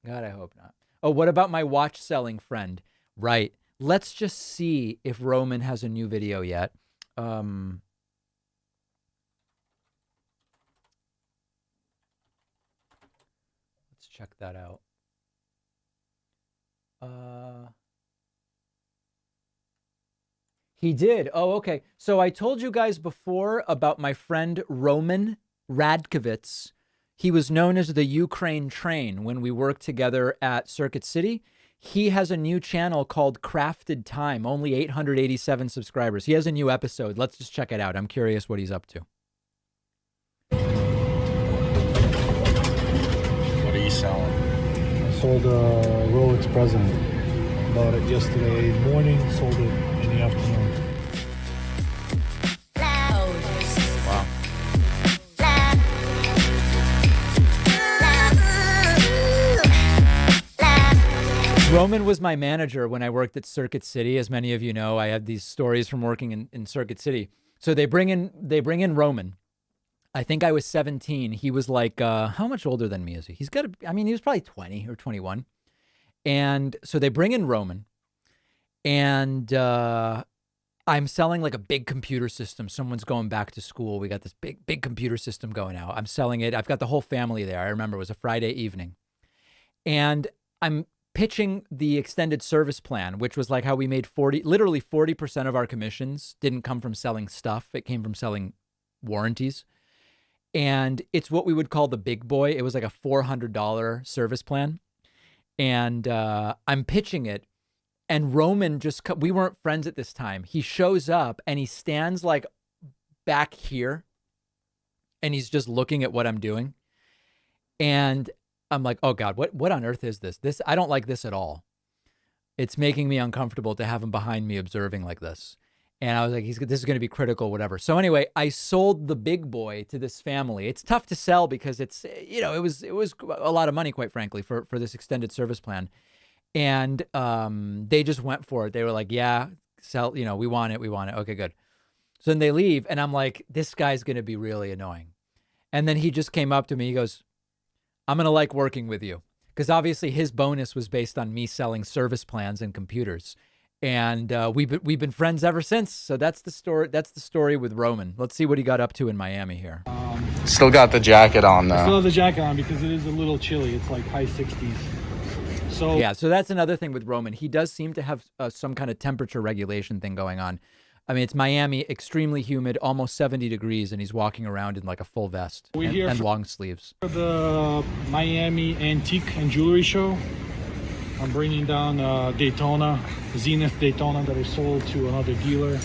God, I hope not. Oh, what about my watch selling friend? Right. Let's just see if Roman has a new video yet. Let's check that out. He did. Oh, okay. So I told you guys before about my friend Roman Radkovitz. He was known as the Ukraine Train when we worked together at Circuit City. He has a new channel called Crafted Time, only 887 subscribers. He has a new episode. Let's just check it out. I'm curious what he's up to. What are you selling? I sold a Rolex President. Bought it yesterday morning, sold it in the afternoon. Wow. Roman was my manager when I worked at Circuit City. As many of you know, I have these stories from working in Circuit City. So they bring in Roman. I think I was 17. He was like, how much older than me is he? He was probably 20 or 21. And so they bring in Roman, and I'm selling like a big computer system. Someone's going back to school. We got this big computer system going out. I'm selling it. I've got the whole family there. I remember it was a Friday evening. And I'm pitching the extended service plan, which was like how we made literally 40% of our commissions didn't come from selling stuff. It came from selling warranties. And it's what we would call the big boy. It was like a $400 service plan. And I'm pitching it. And Roman we weren't friends at this time. He shows up and he stands like back here. And he's just looking at what I'm doing. And I'm like, oh God, what on earth is this? I don't like this at all. It's making me uncomfortable to have him behind me observing like this. And I was like, this is going to be critical, whatever. So anyway, I sold the big boy to this family. It's tough to sell because it's, it was a lot of money, quite frankly, for this extended service plan. And they just went for it. They were like, yeah, sell, we want it. Okay, good. So then they leave. And I'm like, this guy's going to be really annoying. And then he just came up to me. He goes, I'm going to like working with you. Because obviously his bonus was based on me selling service plans and computers. And we've been friends ever since. So that's the story. That's the story with Roman. Let's see what he got up to in Miami here. Still got the jacket on though. Still have the jacket on because it is a little chilly. It's like high 60s. So yeah, so that's another thing with Roman. He does seem to have some kind of temperature regulation thing going on. I mean, it's Miami, extremely humid, almost 70 degrees, and he's walking around in like a full vest and long sleeves. For the Miami Antique and Jewelry Show, I'm bringing down Daytona, Zenith Daytona that I sold to another dealer,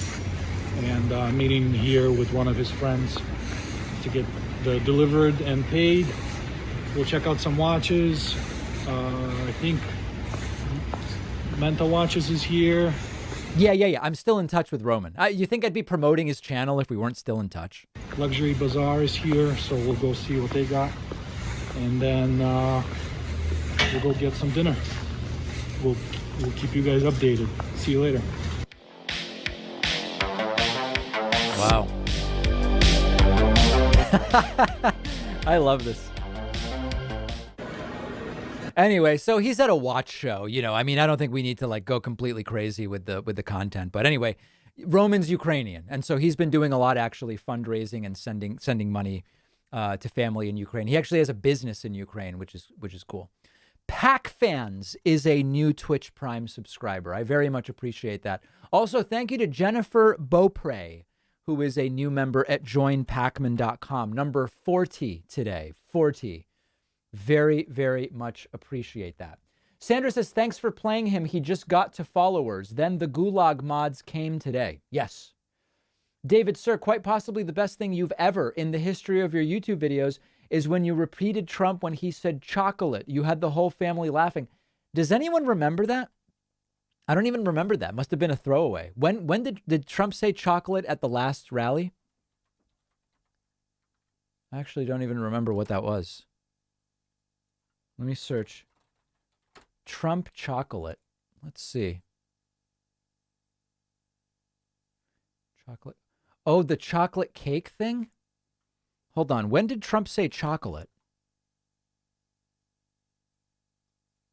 and meeting here with one of his friends to get the delivered and paid. We'll check out some watches. I think Menta Watches is here. Yeah. I'm still in touch with Roman. You think I'd be promoting his channel if we weren't still in touch? Luxury Bazaar is here, so we'll go see what they got. And then we'll go get some dinner. We'll keep you guys updated. See you later. Wow. I love this. Anyway, so he's at a watch show, I mean, I don't think we need to like go completely crazy with the content. But anyway, Roman's Ukrainian. And so he's been doing a lot, actually, fundraising and sending money to family in Ukraine. He actually has a business in Ukraine, which is cool. Pack Fans is a new Twitch Prime subscriber. I very much appreciate that. Also, thank you to Jennifer Beaupre, who is a new member at joinpacman.com. Number 40 today. 40. Very, very much appreciate that. Sandra says, thanks for playing him. He just got to followers. Then the Gulag mods came today. Yes. David, sir, quite possibly the best thing you've ever in the history of your YouTube videos is when you repeated Trump when he said chocolate. You had the whole family laughing. Does anyone remember that? I don't even remember that. Must have been a throwaway. When did Trump say chocolate at the last rally? I actually don't even remember what that was. Let me search. Trump chocolate. Let's see. Chocolate. Oh, the chocolate cake thing? Hold on. When did Trump say chocolate?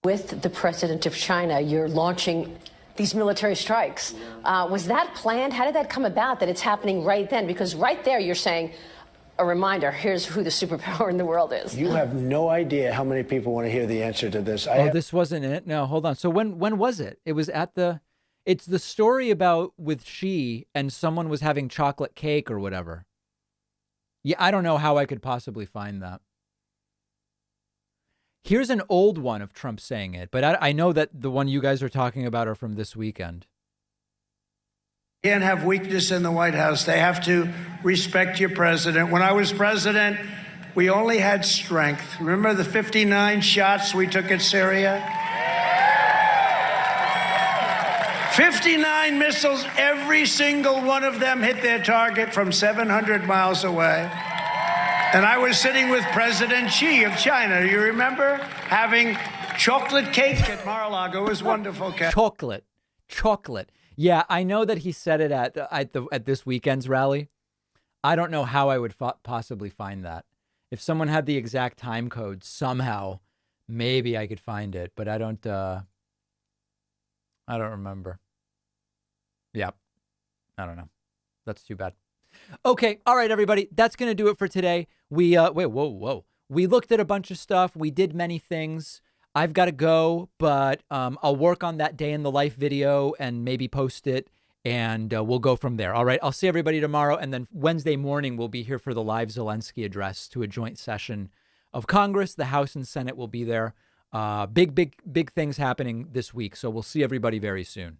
With the president of China, you're launching these military strikes. Was that planned? How did that come about that it's happening right then? Because right there you're saying, a reminder, here's who the superpower in the world is. You have no idea how many people want to hear the answer to this. This wasn't it? No, hold on. So when was it? It was at the... It's the story about with Xi and someone was having chocolate cake or whatever. Yeah, I don't know how I could possibly find that. Here's an old one of Trump saying it, but I know that the one you guys are talking about are from this weekend. Can't have weakness in the White House. They have to respect your president. When I was president, we only had strength. Remember the 59 shots we took at Syria? 59 missiles, every single one of them hit their target from 700 miles away. And I was sitting with President Xi of China. You remember having chocolate cake at Mar-a-Lago? It was wonderful. Chocolate. Yeah, I know that he said it at this weekend's rally. I don't know how I would possibly find that. If someone had the exact time code somehow, maybe I could find it, but I don't remember. Yeah. I don't know. That's too bad. Okay. All right, everybody. That's going to do it for today. We, whoa. We looked at a bunch of stuff. We did many things. I've got to go, but I'll work on that day in the life video and maybe post it, and we'll go from there. All right. I'll see everybody tomorrow. And then Wednesday morning, we'll be here for the live Zelensky address to a joint session of Congress. The House and Senate will be there. Big things happening this week. So we'll see everybody very soon.